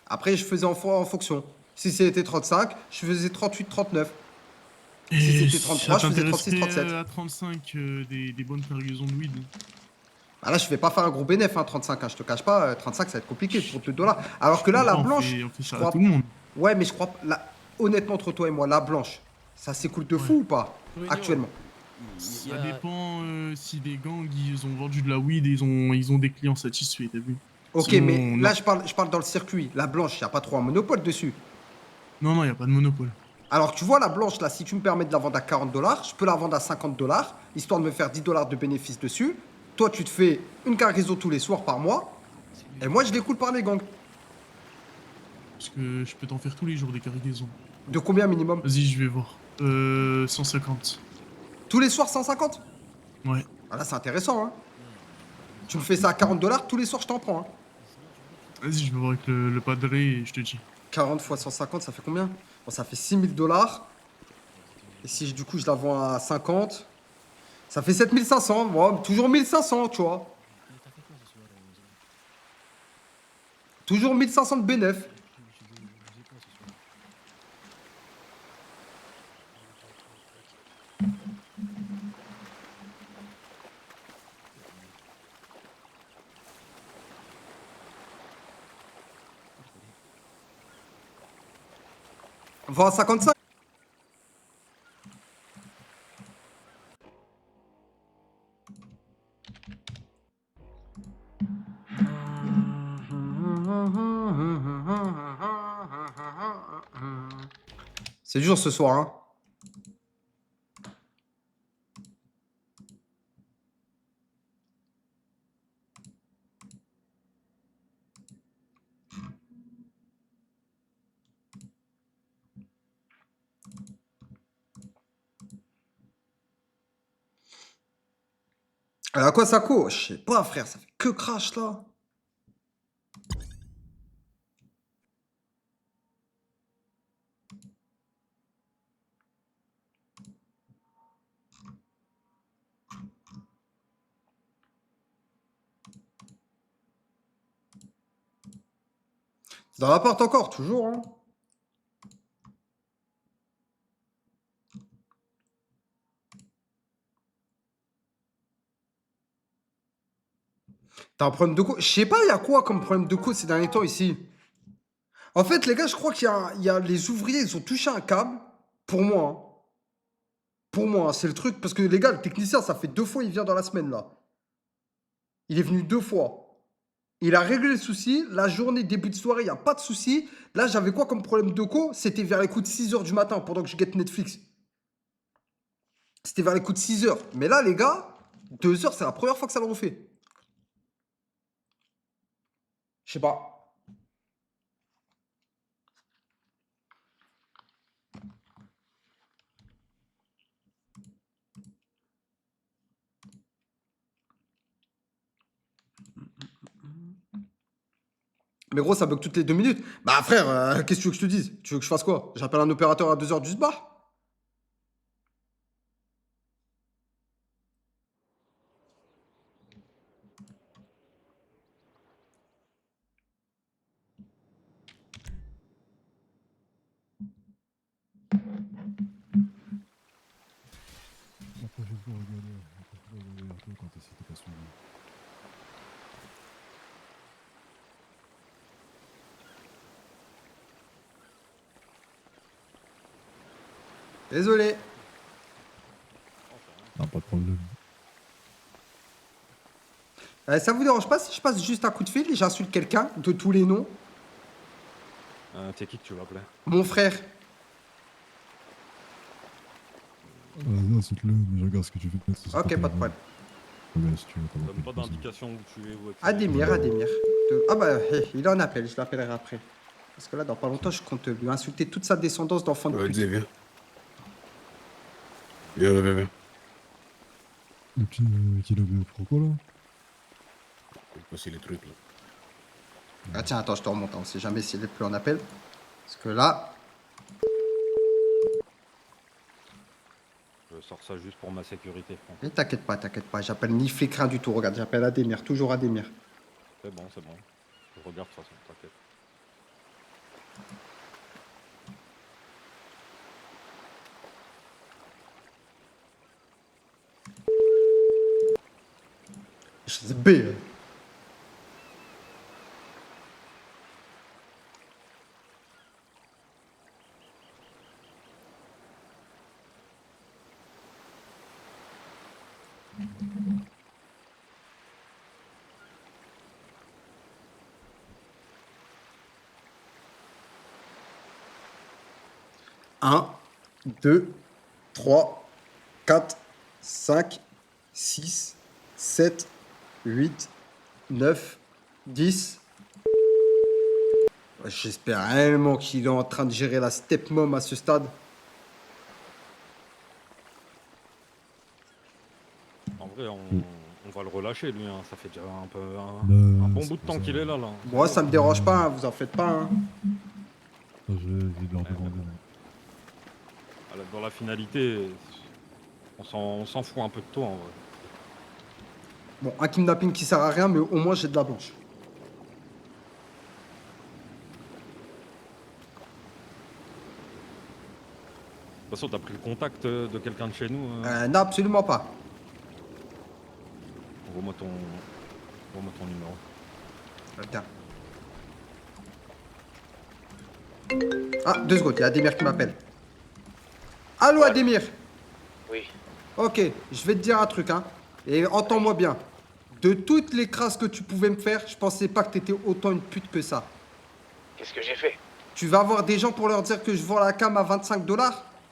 Après, je faisais en fonction. Si c'était 35, je faisais 38, 39. Et Si c'était 33, je faisais 36, t'intéresserais, 37. à 35 des bonnes cargaisons de weed. Ah là, je vais pas faire un gros bénéf, hein, 35, hein, je te cache pas. 35, ça va être compliqué pour $2. Alors que là, la On blanche. fait je ça crois- à tout le monde. Ouais, mais je crois. Honnêtement, entre toi et moi, la blanche, ça s'écoule de fou ou pas? Actuellement. Ça dépend si des gangs ils ont vendu de la weed et ils ont des clients satisfaits, t'as vu? Ok, Sinon, mais on là, a- je parle dans le circuit. La blanche, il n'y a pas trop un monopole dessus. Non, y a pas de monopole. Alors, tu vois, la blanche, là, si tu me permets de la vendre à 40 $, je peux la vendre à 50 $, histoire de me faire 10 $ de bénéfice dessus. Toi, tu te fais une cargaison tous les soirs par mois. Et moi, je l'écoule par les gangs. Parce que je peux t'en faire tous les jours des cargaisons. De combien minimum? Vas-y, je vais voir. 150. Tous les soirs, 150? Ouais. Ah là, c'est intéressant, hein. Tu me fais ça à 40 $, tous les soirs, je t'en prends, hein. Vas-y, je vais voir avec le padré et je te dis. 40 fois 150, ça fait combien? Bon, ça fait 6000 $. Et si du coup je la vends à 50, ça fait 7500. Bon, toujours 1500, tu vois. Toujours 1500 de bénéf. Vends à 55. C'est dur ce soir, hein. À quoi ça court? Je sais pas, frère, ça fait que crash là. C'est dans l'appart encore, toujours, hein. T'as un problème de co? Je sais pas, il y a quoi comme problème de co ces derniers temps ici? En fait, les gars, je crois qu'il y a les ouvriers, ils ont touché un câble. Pour moi, hein. Pour moi, hein, c'est le truc. Parce que les gars, le technicien, ça fait 2 fois, il vient dans la semaine là. Il est venu 2 fois. Il a réglé le souci. La journée, début de soirée, il n'y a pas de souci. Là, j'avais quoi comme problème de co? C'était vers les coups de 6 h du matin pendant que je guette Netflix. C'était vers les coups de 6 h. Mais là, les gars, 2 h, c'est la première fois que ça le refait. Je sais pas. Mais gros, ça bug toutes les 2 minutes. Bah frère, qu'est-ce que tu veux que je te dise? Tu veux que je fasse quoi? J'appelle un opérateur à 2 h du sbar? La prochaine fois, regarde, la prochaine fois, regarde vers toi quand t'es pas suivi. Désolé. Non, pas de problème. Ça vous dérange pas si je passe juste un coup de fil et j'insulte quelqu'un de tous les noms? T'es qui que tu vas appeler? Mon frère. Non, cite-le, mais je regarde ce que tu fais de mettre. Ok, pas de problème. Regarde si tu veux, t'as Donne pas d'indication où tu es. Où Adémir. Ah bah, il est en appel, je l'appellerai après. Parce que là, dans pas longtemps, je compte lui insulter toute sa descendance d'enfants de Ouais, pute. dis, viens. Viens. Le petit qui l'avait pour quoi là? Faut passer les trucs là. Ah tiens, attends, je te remonte, hein. On sait jamais s'il est plus en appel. Parce que là, Je sors ça juste pour ma sécurité, Franck. mais t'inquiète pas, j'appelle ni flic, rien du tout. Regarde, j'appelle Adémir, toujours Adémir. C'est bon. Je regarde de toute façon, t'inquiète. C'est B. Un, 2, 3, 4, 5, 6, 7, 8, 9, 10. J'espère réellement qu'il est en train de gérer la stepmom à ce stade. En vrai, on va le relâcher, lui. Hein. Ça fait déjà un bon bout de temps qu'il est là. Moi, ça me dérange pas, hein, vous en faites pas. Hein. Je vais leur demander. Dans la finalité, on s'en fout un peu de toi en vrai. Bon, un kidnapping qui sert à rien, mais au moins j'ai de la blanche. De toute façon, t'as pris le contact de quelqu'un de chez nous. Non, absolument pas. Envoie-moi ton numéro. Tiens. Ah, 2 secondes, il y a Ademir qui m'appelle. Allô, Ouais. Ademir? Oui. Ok, je vais te dire un truc, hein. Et entends-moi bien. De toutes les crasses que tu pouvais me faire, je pensais pas que t'étais autant une pute que ça. Qu'est-ce que j'ai fait? Tu vas voir des gens pour leur dire que je vends la cam à 25 $,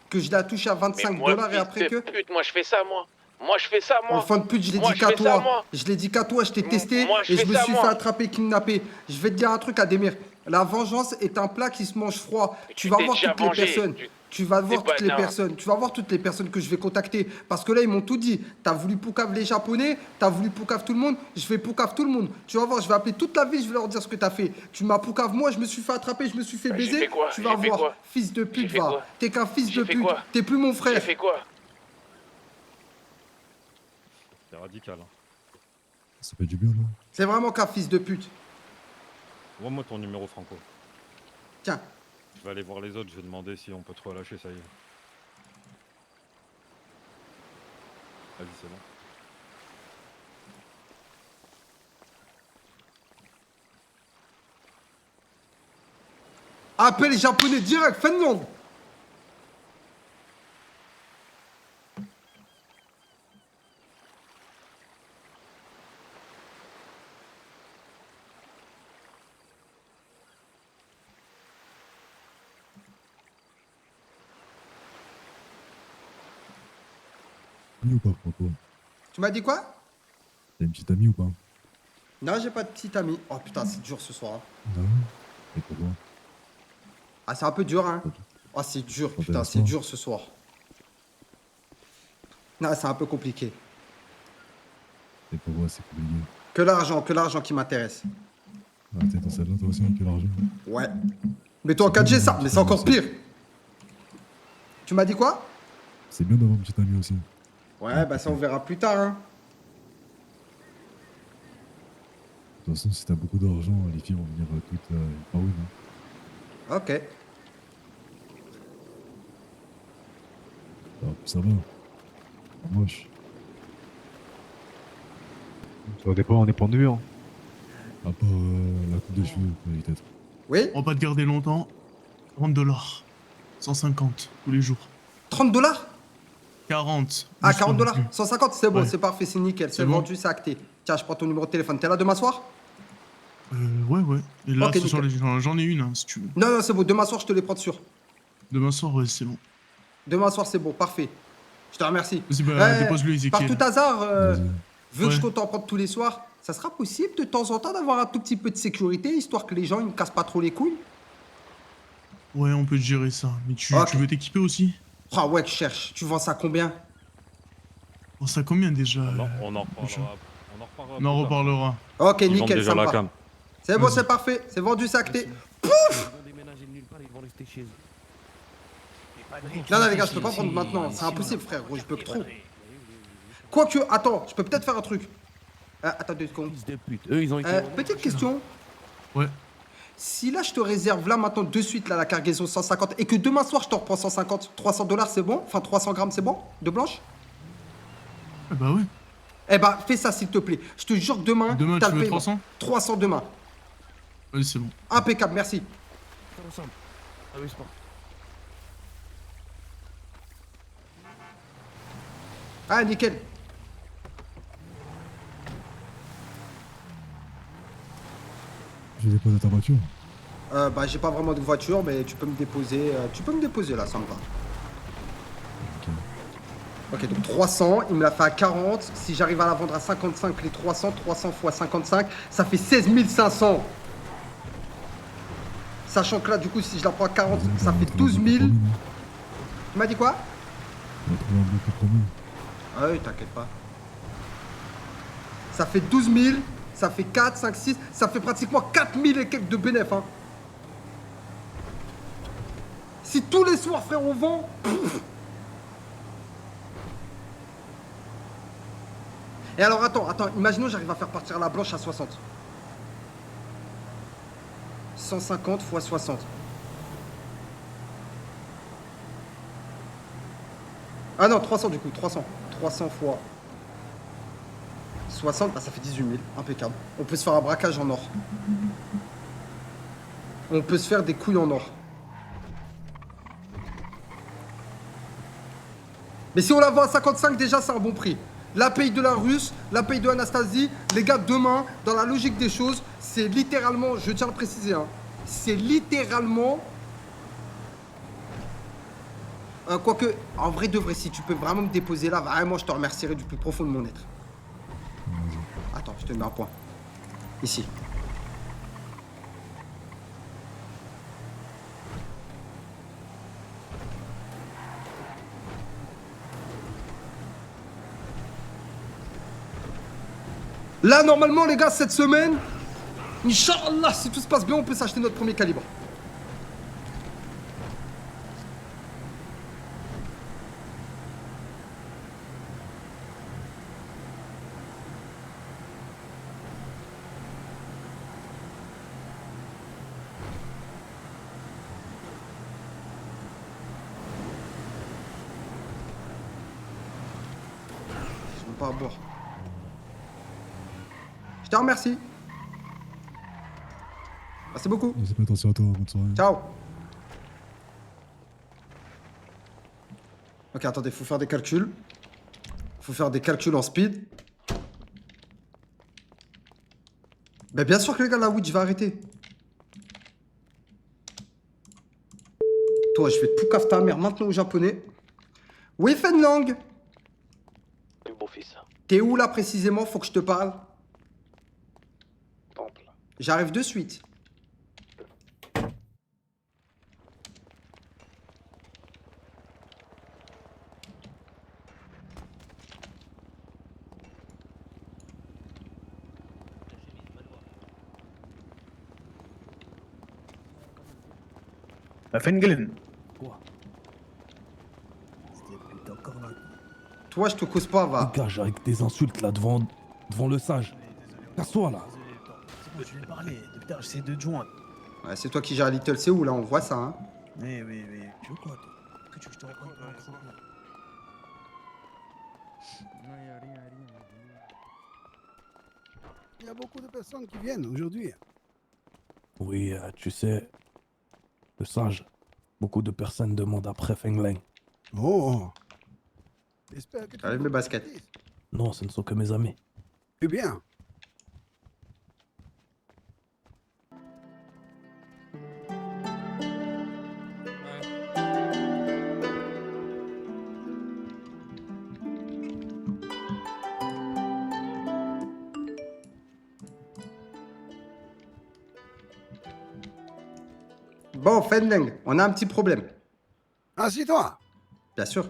que je la touche à 25 Mais moi, $ et fils après de que... pute, moi je fais ça, moi. Moi je fais ça, moi. Enfant de pute, je l'ai Moi, dit je qu'à fais ça, toi. moi. Je l'ai dit qu'à toi, je t'ai testé Moi, je et je fais me ça, suis moi. fait attraper, kidnapper. Je vais te dire un truc, Ademir. La vengeance est un plat qui se mange froid. Mais Tu tu vas t'es voir déjà toutes les vengé. personnes. Tu vas voir pas- toutes les non. personnes. Tu vas voir toutes les personnes que je vais contacter. Parce que là, ils m'ont tout dit. T'as voulu poucave les Japonais, t'as voulu poucave tout le monde. Je vais poucave tout le monde. Tu vas voir, je vais appeler toute la ville, je vais leur dire ce que t'as fait. Tu m'as poucave moi, je me suis fait attraper, je me suis fait J'ai baiser. fait quoi? Tu vas J'ai fait voir. quoi? Fils de pute, J'ai fait va. quoi? T'es qu'un fils J'ai de fait pute. quoi? T'es plus mon J'ai frère. fait quoi? C'est radical. Hein. Ça fait du bien, là. C'est vraiment qu'un fils de pute. Envoie-moi ton numéro, Franco. Tiens. Je vais aller voir les autres, je vais demander si on peut te relâcher, ça y est. Vas-y, c'est bon. Appelle les Japonais direct, Finlande. Amie ou pas, Franco? Tu m'as dit quoi? T'as une petite amie ou pas? Non, j'ai pas de petite amie. Oh putain, c'est dur ce soir. Hein. Non. Et pourquoi? Ah, c'est un peu dur, hein. Oh, c'est dur, putain, Intéressant. c'est dur ce soir. Non, c'est un peu compliqué. Et pourquoi c'est compliqué? Que l'argent qui m'intéresse. Ah, t'es dans celle-là, toi aussi, que l'argent. Ouais. Mais toi en 4G, ça, mais c'est encore pire. Tu m'as dit quoi? C'est bien d'avoir une petite amie aussi. Ouais, bah ça on verra plus tard, hein. De toute façon, si t'as beaucoup d'argent, les filles vont venir toutes par une. Hein. Ok. Alors, ça va. Moche. Ça dépend des points de vue. Hein. À part la coupe de cheveux, peut-être. Oui? On va pas te garder longtemps. 40 $. 150 tous les jours. 30 $? 40. Ah, Juste pas 40 non $? plus. 150, c'est bon, Ouais. c'est parfait, c'est nickel. C'est C'est bon. vendu, c'est acté. Tiens, je prends ton numéro de téléphone. T'es là demain soir? Ouais. Et là, Ok, ce soir, j'en ai une, hein, si tu veux. Non, non, c'est bon. Demain soir, je te les prends sûr. Demain soir, ouais, c'est bon. Demain soir, c'est bon, parfait. Je te remercie. Vas-y, bah, dépose-le, Par Ezekiel. tout hasard, Vas-y. vu que je Ouais. compte en prendre tous les soirs, ça sera possible de temps en temps d'avoir un tout petit peu de sécurité, histoire que les gens ils ne cassent pas trop les couilles? Ouais, on peut te gérer ça. Mais tu Ok. veux t'équiper aussi? Ah ouais, que je cherche. Tu vends ça combien? Bon, ça combien déjà Non, on en prochain. reparlera. On en reparlera. On en plus tard. reparlera. Ok, Ils vendent nickel, déjà ça me la va. cam. C'est bon, Vas-y. c'est parfait. C'est vendu, c'est acté. Ils vont déménager nulle part, ils vont rester chez eux. Non, non, les gars, je peux pas prendre maintenant. C'est impossible, frère. Gros, je bug trop. Quoique, attends, je peux peut-être faire un truc. Attends 2 secondes. Fils de pute. Eux, ils ont été. Petite question. Ouais. Si là, je te réserve là maintenant de suite là, la cargaison 150 et que demain soir, je t'en reprends 150, 300 $, c'est bon? Enfin, 300 grammes, c'est bon? De blanche? Ah bah ouais. Eh bah, fais ça s'il te plaît. Je te jure, demain, Demain, t'as tu le veux paiement. 300? 300 demain. Vas-y, c'est bon. Impeccable, merci. Faire ensemble. Abuse pas. Ah, nickel. Je dépose ta voiture. Bah, j'ai pas vraiment de voiture, mais tu peux me déposer. Tu peux me déposer là, ça me va. Ok, donc 300, il me l'a fait à 40. Si j'arrive à la vendre à 55, les 300, 300 x 55, ça fait 16 500. Sachant que là, du coup, si je la prends à 40, ça fait 12 000. Tu m'as dit quoi? On va trouver un bon compromis. Ah oui, t'inquiète pas. Ça fait 12 000, ça fait 4, 5, 6, ça fait pratiquement 4 000 et quelques de bénéf. Hein. Si tous les soirs, frère, on vend... pff. Et alors, attends, imaginons j'arrive à faire partir la blanche à 60. 150 fois 60. Ah non, 300 du coup, 300. 300 fois 60, bah ça fait 18 000, impeccable. On peut se faire un braquage en or. On peut se faire des couilles en or. Mais si on la vend à 55, déjà, c'est un bon prix. La paye de la Russe, la paye de Anastasie, les gars, demain, dans la logique des choses, c'est littéralement, je tiens à le préciser, hein, c'est littéralement... quoique, en vrai de vrai, si tu peux vraiment me déposer là, vraiment, je te remercierai du plus profond de mon être. Attends, je te mets un point. Ici. Là, normalement, les gars, cette semaine, Inch'Allah, si tout se passe bien, on peut s'acheter notre premier calibre. Je ne veux pas à boire. Je te remercie. Merci beaucoup. N'hésite pas, attention à toi, bonne soirée. Ciao. Ok, attendez, faut faire des calculs. Faut faire des calculs en speed. Ben bien sûr que les gars, la weed, je vais arrêter. Toi, je vais te poucave ta mère maintenant au japonais. Oui, Fenlang. Oui, mon fils. T'es où là précisément? Faut que je te parle. Temple. J'arrive de suite. Fengelen. Toi, je te cause pas, va. Dégage avec des insultes là devant le sage. Casse-toi là. C'est bon, je vais parler. Depuis tard, j'essaie de te joindre. Ouais, c'est toi qui gères Little C'est où là, on voit ça, hein. Oui. Tu veux quoi, toi? Que tu veux que je te raconte pour un croco? Il y a beaucoup de personnes qui viennent aujourd'hui. Oui, tu sais, le sage, beaucoup de personnes demandent après Feng Leng. Oh. J'espère que tu Enlève mes baskets. Non, ce ne sont que mes amis. Eh bien. Bon, Fenlang, on a un petit problème. Assieds-toi. Bien sûr.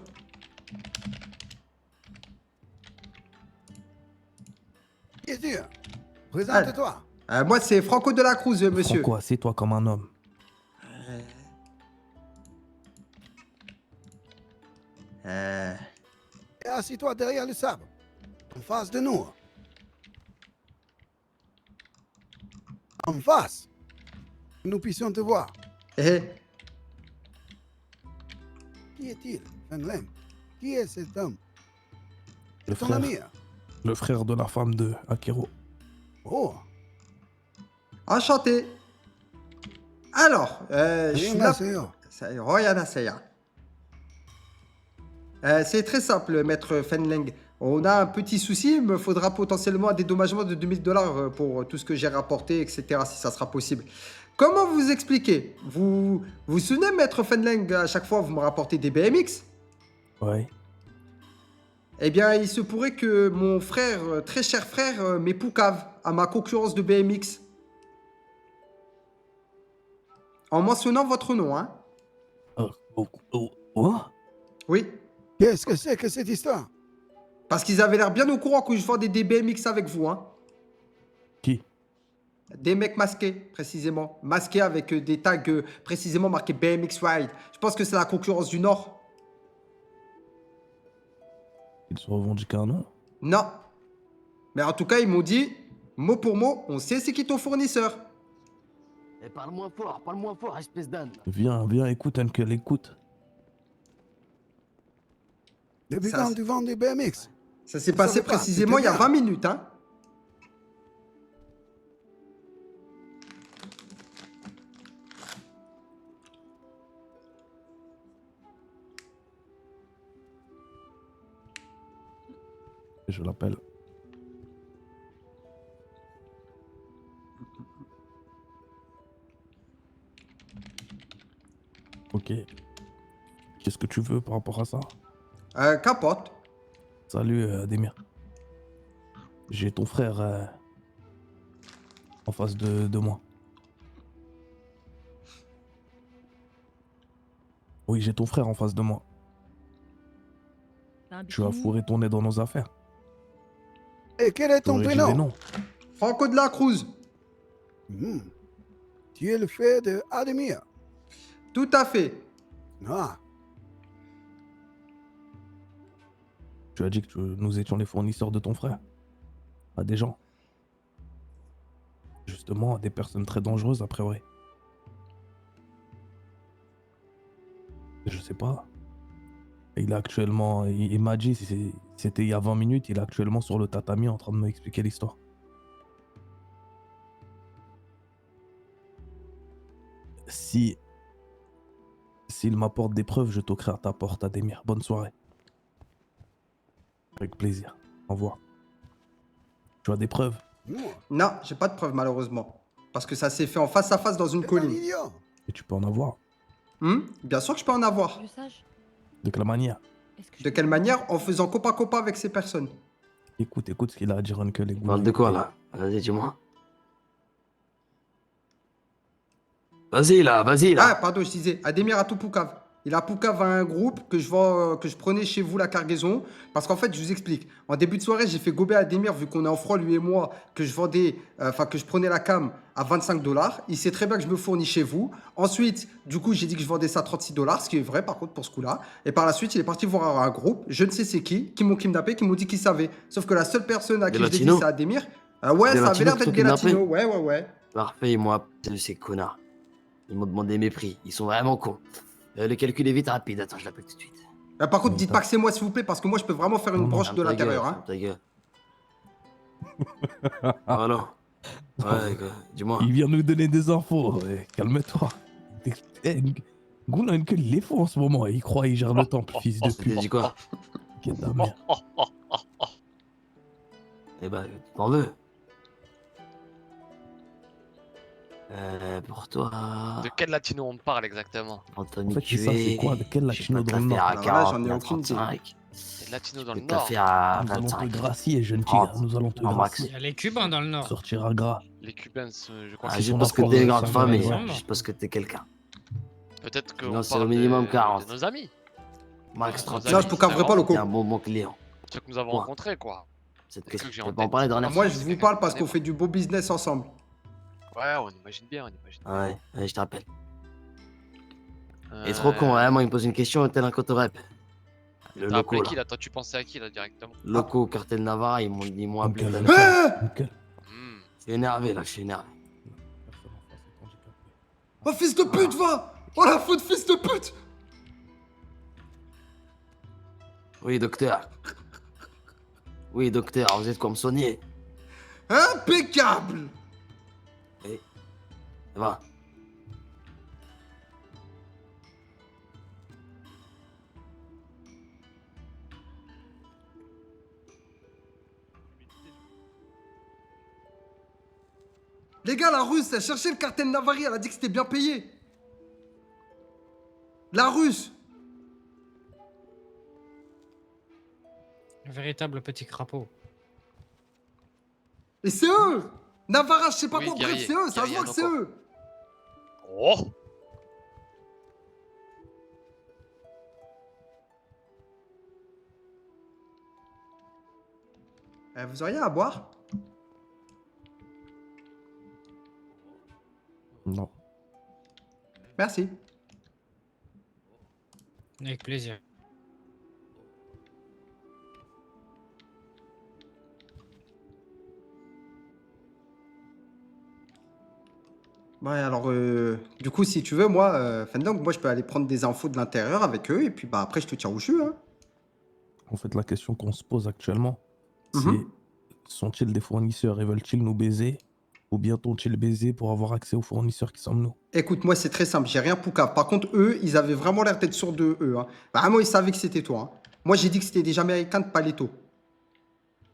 Qui es-tu? Présente-toi. Moi, c'est Franco de la Cruz, monsieur. Franco, assieds-toi comme un homme. Et assieds-toi derrière le sable. En face de nous. En face. Que nous puissions te voir. Eh, Qui est-il, Fenleng? Qui est cet homme? Le Ton frère, ami? le frère de la femme de Akiro. Oh. enchanté. Alors, je suis là. Royana Seya. C'est très simple, maître Fenleng. On a un petit souci, il me faudra potentiellement un dédommagement de 2000 $ pour tout ce que j'ai rapporté, etc., si ça sera possible. Comment vous expliquer? Vous vous souvenez, maître Fenleng, à chaque fois vous me rapportez des BMX? Ouais. Eh bien, il se pourrait que mon frère, très cher frère, m'époucave à ma concurrence de BMX. En mentionnant votre nom, hein? Quoi? Oui. Qu'est-ce que c'est que cette histoire? Parce qu'ils avaient l'air bien au courant que je vendais des BMX avec vous, hein? Qui? Des mecs masqués, précisément. Masqués avec des tags précisément marqués BMX Ride. Je pense que c'est la concurrence du Nord. Ils se revendiquent un nom. Non. Mais en tout cas, ils m'ont dit, mot pour mot, on sait c'est qui ton fournisseur. Eh, parle-moi fort, espèce d'âne. Viens, écoute, Uncle, écoute. Depuis Ça, quand c'est- tu vends des BMX? Ça s'est Je passé savais pas, précisément il y a c'était 20 bien. minutes, hein. Je l'appelle. Ok. Qu'est-ce que tu veux par rapport à ça? Capote. Salut, Ademir. J'ai ton frère en face de moi. Oui, j'ai ton frère en face de moi. Tu as fourré ton nez dans nos affaires. Et quel est ton J'aurais dit les prénom? noms. Franco de la Cruz. Hmm. Tu es le frère de Ademir. Tout à fait. Ah, Tu as dit que nous étions les fournisseurs de ton frère. À des gens. Justement, à des personnes très dangereuses, a priori. Je sais pas. Il est actuellement... Il m'a dit, c'était il y a 20 minutes, il est actuellement sur le tatami en train de m'expliquer l'histoire. S'il m'apporte des preuves, je toquerai à ta porte, Ademir. Bonne soirée. Avec plaisir. Au revoir. Tu as des preuves? moi, Non, j'ai pas de preuves malheureusement. Parce que ça s'est fait en face à face dans une c'est un colline. idiot. Et tu peux en avoir. Bien sûr que je peux en avoir. Le sage, De quelle manière? est-ce que je De peux- quelle manière? En faisant copa-copa avec ces personnes. Écoute ce qu'il a à dire, Uncle. Les Parle de quoi là? Vas-y, dis-moi. Vas-y là. Ah, pardon, je disais, Ademir à tout Poucave. Il a Poucave à un groupe que je prenais chez vous la cargaison. Parce qu'en fait, je vous explique. En début de soirée, j'ai fait gober Ademir, vu qu'on est en froid, lui et moi, que je vendais, que je prenais la cam à 25 $. Il sait très bien que je me fournis chez vous. Ensuite, du coup, j'ai dit que je vendais ça à 36 $, ce qui est vrai par contre pour ce coup-là. Et par la suite, il est parti voir un groupe, je ne sais c'est qui m'ont kidnappé, qui m'ont dit qu'ils savaient. Sauf que la seule personne à Des qui je l'ai dit, latinos c'est Ademir. Ouais, Des ça avait l'air latinos d'être qui des t'ont kidnappé latinos. Ouais. Parfait, moi, de ces connards. Ils m'ont demandé mes prix. Ils sont vraiment cons. Le calcul est vite rapide. Attends, je l'appelle tout de suite. Par contre, dites pas que c'est moi, s'il vous plaît, parce que moi, je peux vraiment faire une broche de Ferme ta gueule, l'intérieur. Hein. ferme ta gueule. Voilà. Ouais, quoi. Dis-moi. Il vient nous donner des infos. Calme-toi. Goula Uncle, il est fou en ce moment. Il croit qu'il gère le temple, fils de Je t'ai pute. dit quoi? Quelle ta mère. Eh ben, t'en veux. Pour toi. De quel latino on parle exactement? Anthony En fait, c'est ça, c'est quoi? De quel latino dans le Nord? à Alors là, j'en ai 40, aucune idée. 35. Des latinos dans le Je peux te la nord. faire à Nous allons te 25. gracier, jeune tigre. 30. Nous allons te En max. gracier. Il y a les Cubains dans le Nord. Sortira gras. Les Cubains, je crois Ah, que Ils juste sont parce que d'accord, t'es une ça grande me famille, raisonne. juste parce que t'es quelqu'un. peut-être Non, qu'on c'est au parle minimum de 40. nos amis. Max Nos 30. amis, Non, je peux cadrer pas le T'es coup. un bon client. Ceux que nous avons Quoi rencontrés, quoi. Cette C'est question, que j'ai tu en peux pas en tête. parler dans la Moi, c'est je vous quelqu'un parle qui parce connaît, qu'on fait du beau business ensemble. Ouais, on imagine bien, on imagine bien. Ouais, allez, je te rappelle. Il est trop con, hein, moi il me pose une question tel un cotorep. Le T'as appelé loco qui là. là? Toi, tu pensais à qui là directement? Loco, cartel Navarra, ils m'ont appelé. Uncle, tout à l'heure. Uncle. Hmm. Je suis énervé là, je suis énervé. Oh, fils de pute, va! Oh, la faute, fils de pute! Oui, docteur. Oui, docteur, vous êtes quoi me soigner? Impeccable! Ça va? Les gars, la Russe, elle cherchait le cartel Navari, elle a dit que c'était bien payé. La Russe! Un véritable petit crapaud. Et c'est eux! Navarra, je sais pas Oui, quoi, bref, guerrier, c'est eux, ça se guerrier voit que c'est Noko. eux! Oh! Vous auriez à boire? Non. Merci. Avec plaisir. Ouais, alors, du coup, si tu veux, moi, Fendang, moi, je peux aller prendre des infos de l'intérieur avec eux, et puis bah après, je te tiens au jus, hein. En fait, la question qu'on se pose actuellement, c'est Mhm. sont-ils des fournisseurs et veulent-ils nous baiser ou bien t'ont-ils baisé pour avoir accès aux fournisseurs qui sommes nous? Écoute, moi, c'est très simple, j'ai rien poucave. Par contre, eux, ils avaient vraiment l'air d'être sûrs de eux, hein. Vraiment, ils savaient que c'était toi, hein. Moi, j'ai dit que c'était des Jamaïcains de Paleto.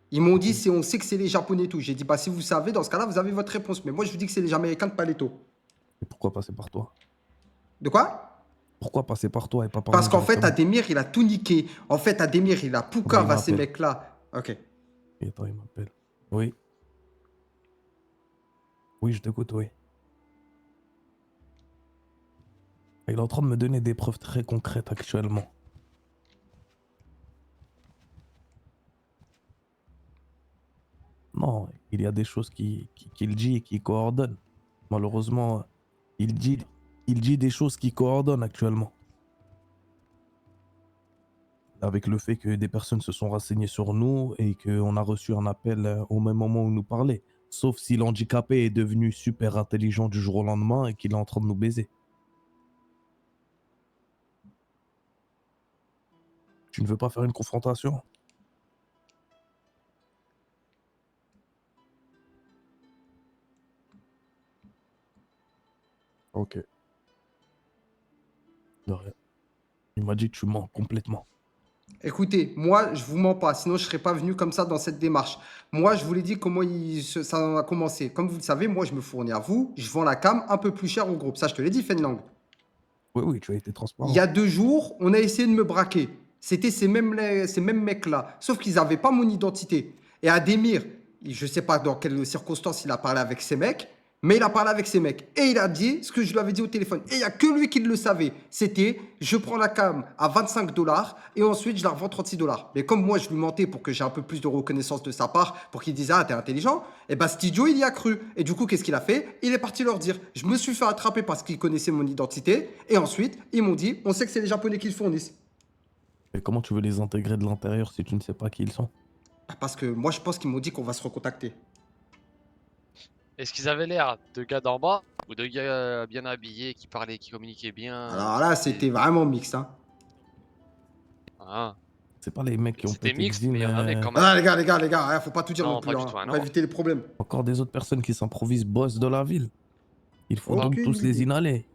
Ils m'ont dit, on sait que c'est les Japonais et tout. J'ai dit, bah, si vous savez, dans ce cas-là, vous avez votre réponse. Mais moi, je vous dis que c'est les Jamaïcains de Paleto. Et pourquoi passer par toi? De quoi? Pourquoi passer par toi et pas par Parce nous qu'en fait, directement? Ademir, il a tout niqué. En fait, Ademir, il a poucave Bah, il à ces m'appelle. mecs-là. Ok. Et attends, il m'appelle. Oui. Oui, je t'écoute, oui. Il est en train de me donner des preuves très concrètes actuellement. Non, il y a des choses qu'il dit et qui coordonnent. Malheureusement, il dit des choses qui coordonnent actuellement. Avec le fait que des personnes se sont renseignées sur nous et qu'on a reçu un appel au même moment où il nous parlait. Sauf si l'handicapé est devenu super intelligent du jour au lendemain et qu'il est en train de nous baiser. Tu ne veux pas faire une confrontation? Ok. De rien. Il m'a dit que tu mens complètement. Écoutez, moi, je vous mens pas, sinon je serais pas venu comme ça dans cette démarche. Moi, je vous l'ai dit comment ça en a commencé. Comme vous le savez, moi, je me fournis à vous, je vends la cam un peu plus cher au groupe. Ça, je te l'ai dit, Fenlang. Oui, oui, tu as été Il transparent. y a 2 jours, on a essayé de me braquer. C'était ces mêmes mecs-là. Sauf qu'ils n'avaient pas mon identité. Et Ademir, je sais pas dans quelles circonstances il a parlé avec ces mecs, mais il a parlé avec ces mecs. Et il a dit ce que je lui avais dit au téléphone. Et il n'y a que lui qui le savait. C'était, je prends la cam à 25 $ et ensuite je la revends 36 $. Mais comme moi, je lui mentais pour que j'ai un peu plus de reconnaissance de sa part, pour qu'il dise, ah, t'es intelligent, et ben cet idiot, il y a cru. Et du coup, qu'est-ce qu'il a fait? Il est parti leur dire. Je me suis fait attraper parce qu'ils connaissaient mon identité. Et ensuite, ils m'ont dit, on sait que c'est les Japonais qui le fournissent. Et comment tu veux les intégrer de l'intérieur si tu ne sais pas qui ils sont? Parce que moi, je pense qu'ils m'ont dit qu'on va se recontacter. Est-ce qu'ils avaient l'air de gars d'en bas ou de gars bien habillés qui parlaient, qui communiquaient bien? Alors là, c'était vraiment mixte, hein. Ah. C'est pas les mecs qui ont C'était pété mixte, Xin, mais il y en avait quand même. Ah, les gars, faut pas tout dire non, Non, plus, pas du hein. tout, On non. va éviter les problèmes. Encore des autres personnes qui s'improvisent boss de la ville. Il faut donc Aucune tous les idée. inhaler.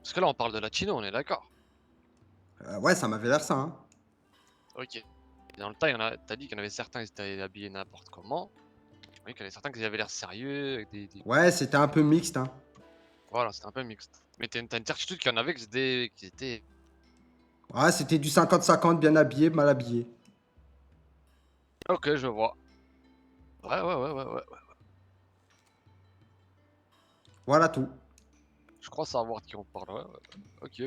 Parce que là, on parle de latino, on est d'accord. Ouais, ça m'avait l'air ça, hein. Ok. Et dans le tas, t'as dit qu'il y en avait certains qui étaient habillés n'importe comment. Je croyais qu'il y en avait certains qui avaient l'air sérieux. Avec des... Ouais, c'était un peu mixte, hein. Voilà, c'était un peu mixte. Mais t'as une certitude qu'il y en avait qui étaient... Ouais, c'était du 50-50, bien habillé, mal habillé. Ok, je vois. Ouais. Voilà tout. Je crois savoir de qui on parle. Ouais. Ok.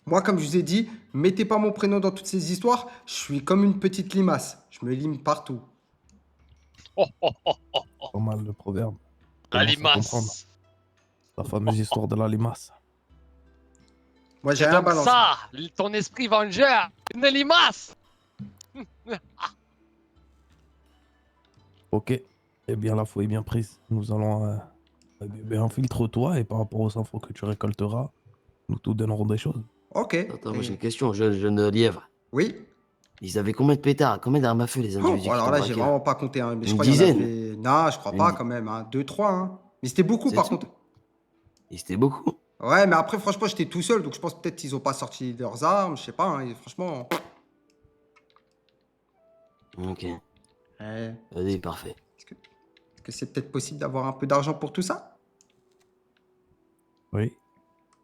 Moi, comme je vous ai dit, mettez pas mon prénom dans toutes ces histoires. Je suis comme une petite limace. Je me lime partout. Pas mal le proverbe. La Commence à comprendre. limace. La fameuse histoire de la limace. Moi, j'ai C'est rien comme balancé. ça, ton esprit vengeur, une limace. Ok. Eh bien, la foi est bien prise. Nous allons infiltre-toi et par rapport aux infos que tu récolteras, nous te donnerons des choses. Ok. Attends, moi j'ai une question, jeune lièvre. Oui. Ils avaient combien de pétards? Combien d'armes à feu les Oh, individus qui alors t'ont là, braqué, j'ai vraiment pas compté, hein. Mais je Une crois qu'il y en dizaine. avait... Non, je crois pas quand même, hein. 2-3, hein. Mais c'était beaucoup, C'est par tout. contre. Et c'était beaucoup. Ouais, mais après, franchement, j'étais tout seul, donc je pense peut-être qu'ils ont pas sorti leurs armes, je sais pas, hein. Et franchement... Ok. Ouais. Vas-y, parfait. Est-ce que c'est peut-être possible d'avoir un peu d'argent pour tout ça? Oui.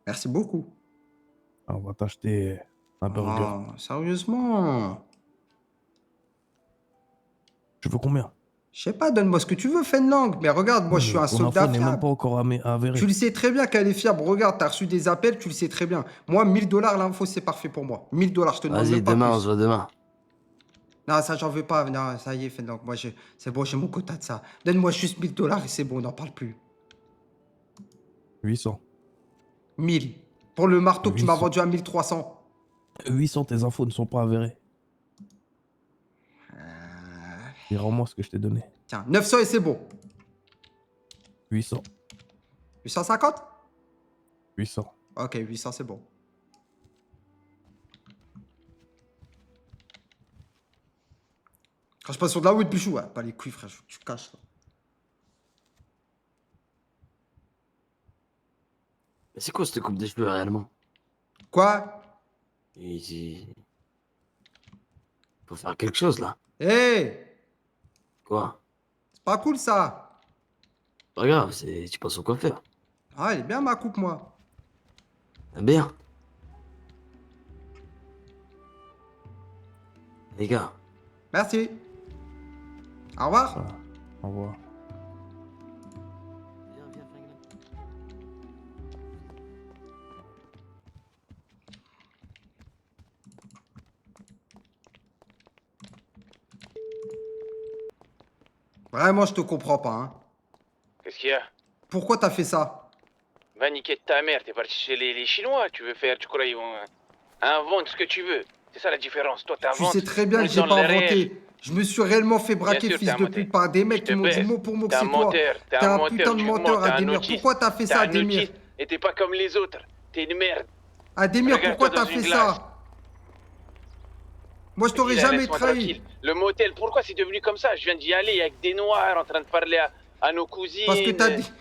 Merci beaucoup. On va t'acheter un burger. Oh, sérieusement? Tu veux combien? Je sais pas, donne-moi ce que tu veux, Fenlang. Mais regarde, moi, je suis un Ton soldat info n'est même fiable. pas encore avérée. Tu le sais très bien qu'elle est fiable. Regarde, t'as reçu des appels, tu le sais très bien. Moi, 1000 $, l'info, c'est parfait pour moi. 1000 $, je te demande Vas-y, même pas demain, on plus. se voit demain. Non, ça, j'en veux pas. Non, ça y est, donc moi, c'est bon, j'ai mon quota de ça. Donne-moi juste 1000 dollars et c'est bon, on n'en parle plus. 800. 1000. Pour le marteau que tu m'as 800. vendu à 1300. 800, tes infos ne sont pas avérées. Et rends-moi ce que je t'ai donné. Tiens, 900 et c'est bon. 800. 850? 800. Ok, 800, c'est bon. Quand je passe sur de la weed, Bichou, ouais, pas les couilles, frère, je veux que tu caches. Ça. Mais c'est quoi cette coupe de cheveux réellement? Quoi? Faut faire quelque chose là. Hé! Quoi? C'est pas cool ça. Pas grave, tu passes au coiffeur. Ah, elle est bien ma coupe, moi. Bien. Les gars. Merci. Au revoir. Voilà. Au revoir. Vraiment, je te comprends pas, hein. Qu'est-ce qu'il y a? Pourquoi t'as fait ça? Va niquer ta mère, t'es parti chez les Chinois, tu crois ils vont... Invente ce que tu veux, c'est ça la différence, toi Tu t'inventes... sais très bien on que est j'ai dans pas le réel. inventé. Je me suis réellement fait braquer, Bien sûr, fils t'es un de menteur. pute, par des mecs Je qui te m'ont dit baise. mot pour mot que T'es c'est un toi. menteur, T'es un putain de tu menteur, mens, t'es un Ademir. autiste. Pourquoi t'as fait T'es ça, un Ademir? autiste et t'es pas comme les autres, t'es une merde. Ademir, pourquoi Regarde-toi t'as dans fait une glace. ça? Moi, je t'aurais Dis-le, jamais laisse-moi trahi. tranquille. Le motel, pourquoi c'est devenu comme ça? Je viens d'y aller avec des noirs en train de parler à nos cousines. Parce que t'as dit...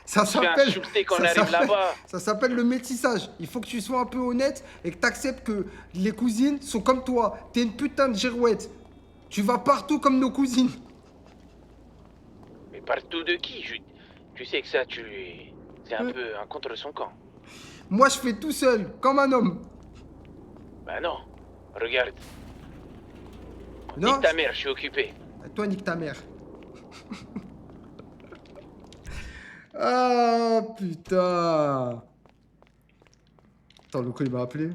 Ça On se fait s'appelle... insulter quand on ça arrive s'appelle- là-bas. Ça s'appelle le métissage. Il faut que tu sois un peu honnête et que t'acceptes que les cousines sont comme toi. T'es une putain de girouette. Tu vas partout comme nos cousines. Mais partout de qui? Tu sais que ça, c'est un peu un contre son camp. Moi, je fais tout seul, comme un homme. Bah non, regarde. Non. Nique ta mère, je suis occupé. Toi, nique ta mère. Ah, putain. Attends, Loco, il m'a appelé.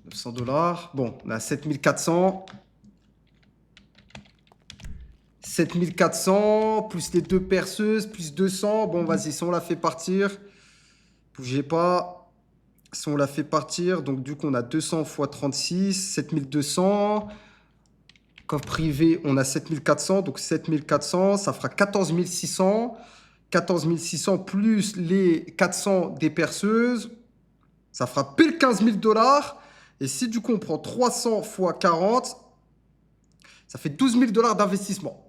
$900. Bon, on a 7400. 7400, plus les 2 perceuses, plus 200. Bon, vas-y, si on la fait partir. Bougez pas. Si on la fait partir, donc du coup, on a 200 x 36, 7200. Coffre privé, on a 7400, donc 7400, ça fera 14600. 14600 plus les 400 des perceuses, ça fera pile $15 000. Et si du coup, on prend 300 x 40, ça fait $12 000 d'investissement.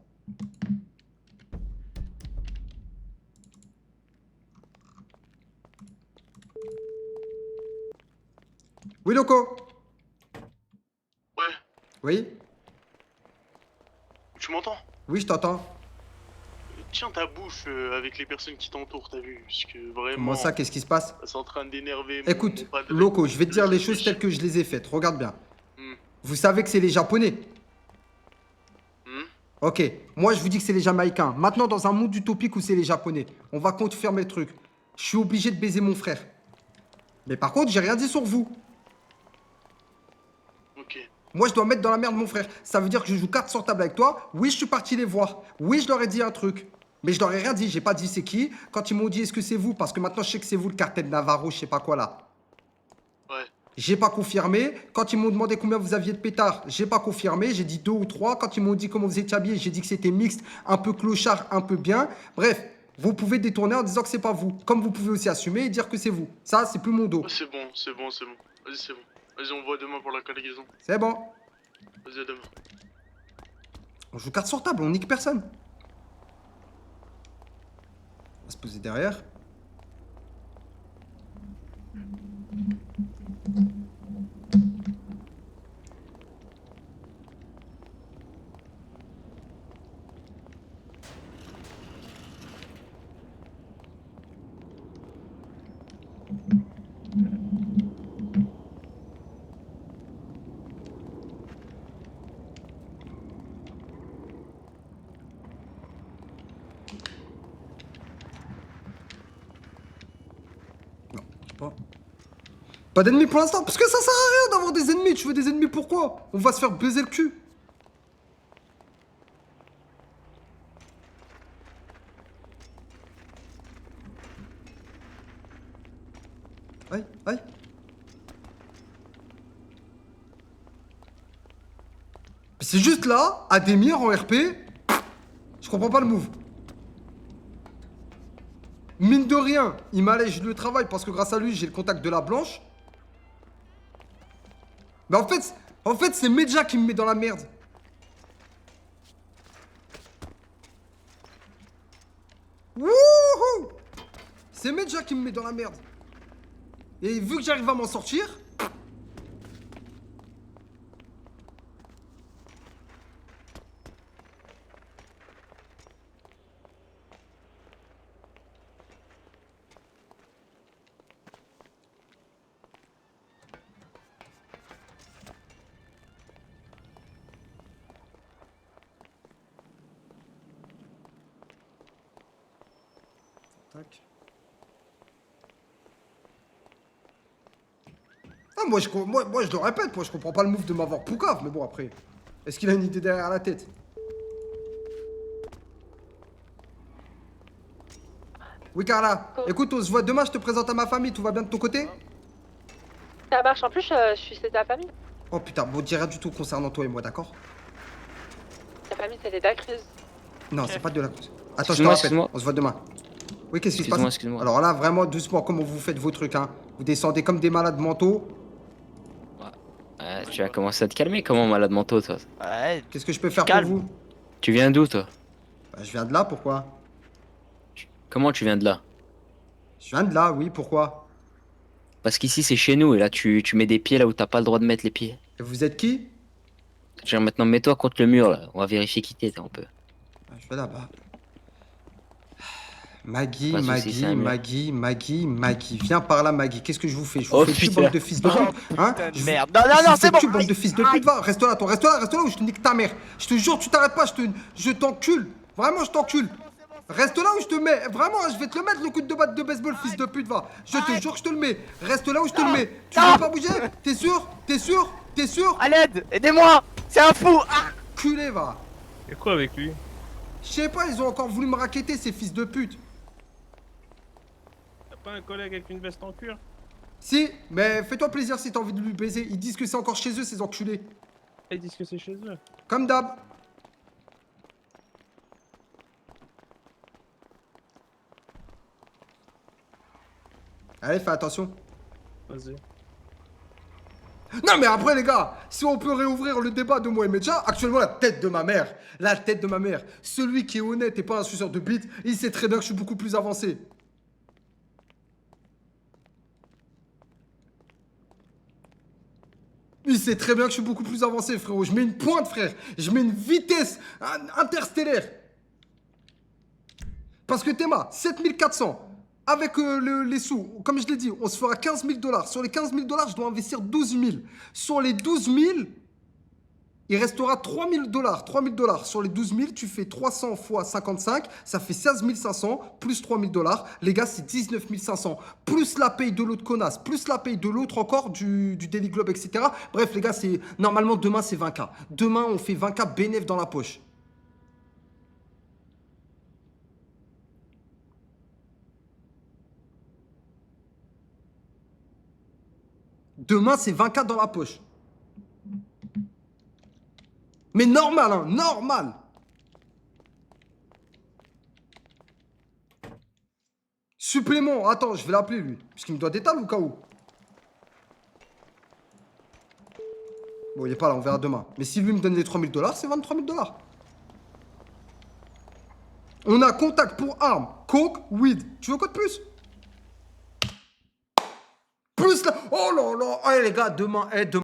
Oui, Loco? Ouais, Oui? tu m'entends? Oui, je t'entends. Tiens ta bouche avec les personnes qui t'entourent, t'as vu? Parce que vraiment... Comment ça, qu'est-ce qui se passe? C'est en train d'énerver Écoute, mon padre. Loco, je vais te dire les choses telles que je les ai faites. Regarde bien. Hmm. Vous savez que c'est les Japonais. Ok, moi je vous dis que c'est les Jamaïcains. Maintenant, dans un monde utopique où c'est les Japonais, on va confirmer le truc. Je suis obligé de baiser mon frère. Mais par contre, j'ai rien dit sur vous. Ok. Moi, je dois mettre dans la merde mon frère. Ça veut dire que je joue carte sur table avec toi. Oui, je suis parti les voir. Oui, je leur ai dit un truc. Mais je leur ai rien dit. J'ai pas dit c'est qui. Quand ils m'ont dit est-ce que c'est vous, parce que maintenant je sais que c'est vous le cartel Navarro, je sais pas quoi là. Ouais. J'ai pas confirmé. Quand ils m'ont demandé combien vous aviez de pétards, j'ai pas confirmé. J'ai dit 2 ou 3. Quand ils m'ont dit comment vous étiez habillés, j'ai dit que c'était mixte, un peu clochard, un peu bien. Bref, vous pouvez détourner en disant que c'est pas vous. Comme vous pouvez aussi assumer et dire que c'est vous. Ça, c'est plus mon dos. Ouais, c'est bon, c'est bon, c'est bon. Vas-y, c'est bon. Vas-y, on voit demain pour la cargaison. C'est bon. Vas-y, à demain. On joue carte sur table, on nique personne. On va se poser derrière. Pas d'ennemis pour l'instant, parce que ça sert à rien d'avoir des ennemis. Tu veux des ennemis pourquoi? On va se faire baiser le cul. Aïe, aïe. C'est juste là, Ademir en RP, je comprends pas le move. Mine de rien, il m'allège le travail parce que grâce à lui, j'ai le contact de la blanche. Mais en fait, c'est Medja qui me met dans la merde. Wouhou! C'est Medja qui me met dans la merde. Et vu que j'arrive à m'en sortir... Tac. Ah, moi, je le répète, moi je comprends pas le move de m'avoir poucave, mais bon après. Est-ce qu'il a une idée derrière la tête? Oui Carla, écoute, on se voit demain, je te présente à ma famille, tout va bien de ton côté? Ça marche, en plus je suis de ta famille. Oh putain, bon, dis rien du tout concernant toi et moi, d'accord? Ta famille c'est des Dacruz. Non, c'est pas de la cause. Attends, je te rappelle, on se voit demain. Oui, qu'est-ce qui se passe? Excuse-moi. Alors là, vraiment doucement, comment vous faites vos trucs, hein? Vous descendez comme des malades mentaux. Tu vas commencer à te calmer, comment malade mentaux, toi? Ouais. Qu'est-ce que je peux faire Calme. pour vous? Tu viens d'où, toi? Bah, je viens de là, pourquoi? Comment tu viens de là? Je viens de là, oui, pourquoi? Parce qu'ici, c'est chez nous, et là, tu mets des pieds là où t'as pas le droit de mettre les pieds. Et vous êtes qui? Genre, maintenant, mets-toi contre le mur, là. On va vérifier qui t'es, un peu. Je vais là-bas. Maggie, Pas de soucis, c'est un Maggie, mur. Maggie. Viens par là, Maggie. Qu'est-ce que je vous fais? Je vous Oh, fais plus putain. bande de fils de pute. Hein? Putain de Je vous- merde. Non, je vous c'est fais bon. plus bande de fils de pute. Va, reste là, toi. Reste là où je te nique ta mère. Je te jure, tu t'arrêtes pas. Je t'encule. Vraiment, je t'encule. Reste là où je te mets. Vraiment, je vais te le mettre le coup de batte de baseball, fils de pute. Va. Je te jure que je te le mets. Reste là où je te le mets. Tu veux pas bouger? T'es sûr? T'es sûr? T'es sûr? À l'aide, aidez-moi. C'est un fou. Ah. Culé, va. Et quoi avec lui? Je sais pas, ils ont encore voulu me raqueter, ces fils de pute. T'as pas un collègue avec une veste en cuir? Si, mais fais-toi plaisir si t'as envie de lui baiser. Ils disent que c'est encore chez eux, ces enculés. Ils disent que c'est chez eux. Comme d'hab. Allez, fais attention. Vas-y. Non mais après les gars, si on peut réouvrir le débat de moi et Medja, actuellement la tête de ma mère, celui qui est honnête et pas un suceur de bite, il sait très bien que je suis beaucoup plus avancé. Il sait très bien que je suis beaucoup plus avancé, frérot. Je mets une pointe, frère. Je mets une vitesse interstellaire. Parce que Théma, 7400. Avec les sous, comme je l'ai dit, on se fera 15 000 $. Sur les 15 000 $, je dois investir 12 000. Sur les 12 000, il restera 3 000 $. 3 000 $. Sur les 12 000, tu fais 300 fois 55, ça fait 16 500, plus 3 000 $. Les gars, c'est 19 500. Plus la paye de l'autre connasse, plus la paye de l'autre encore, du Daily Globe, etc. Bref, les gars, normalement, demain, c'est 20K. Demain, on fait 20K bénéf dans la poche. Demain, c'est 20K dans la poche. Mais normal, hein, normal. Supplément, attends, je vais l'appeler lui. Parce qu'il me doit d'étal ou cas où. Bon, il est pas là, on verra demain. Mais si lui me donne les 3 000 $, c'est 23 000 $. On a contact pour armes, coke, weed. Tu veux quoi de plus? Plus là. Oh là là. Allez les gars, demain,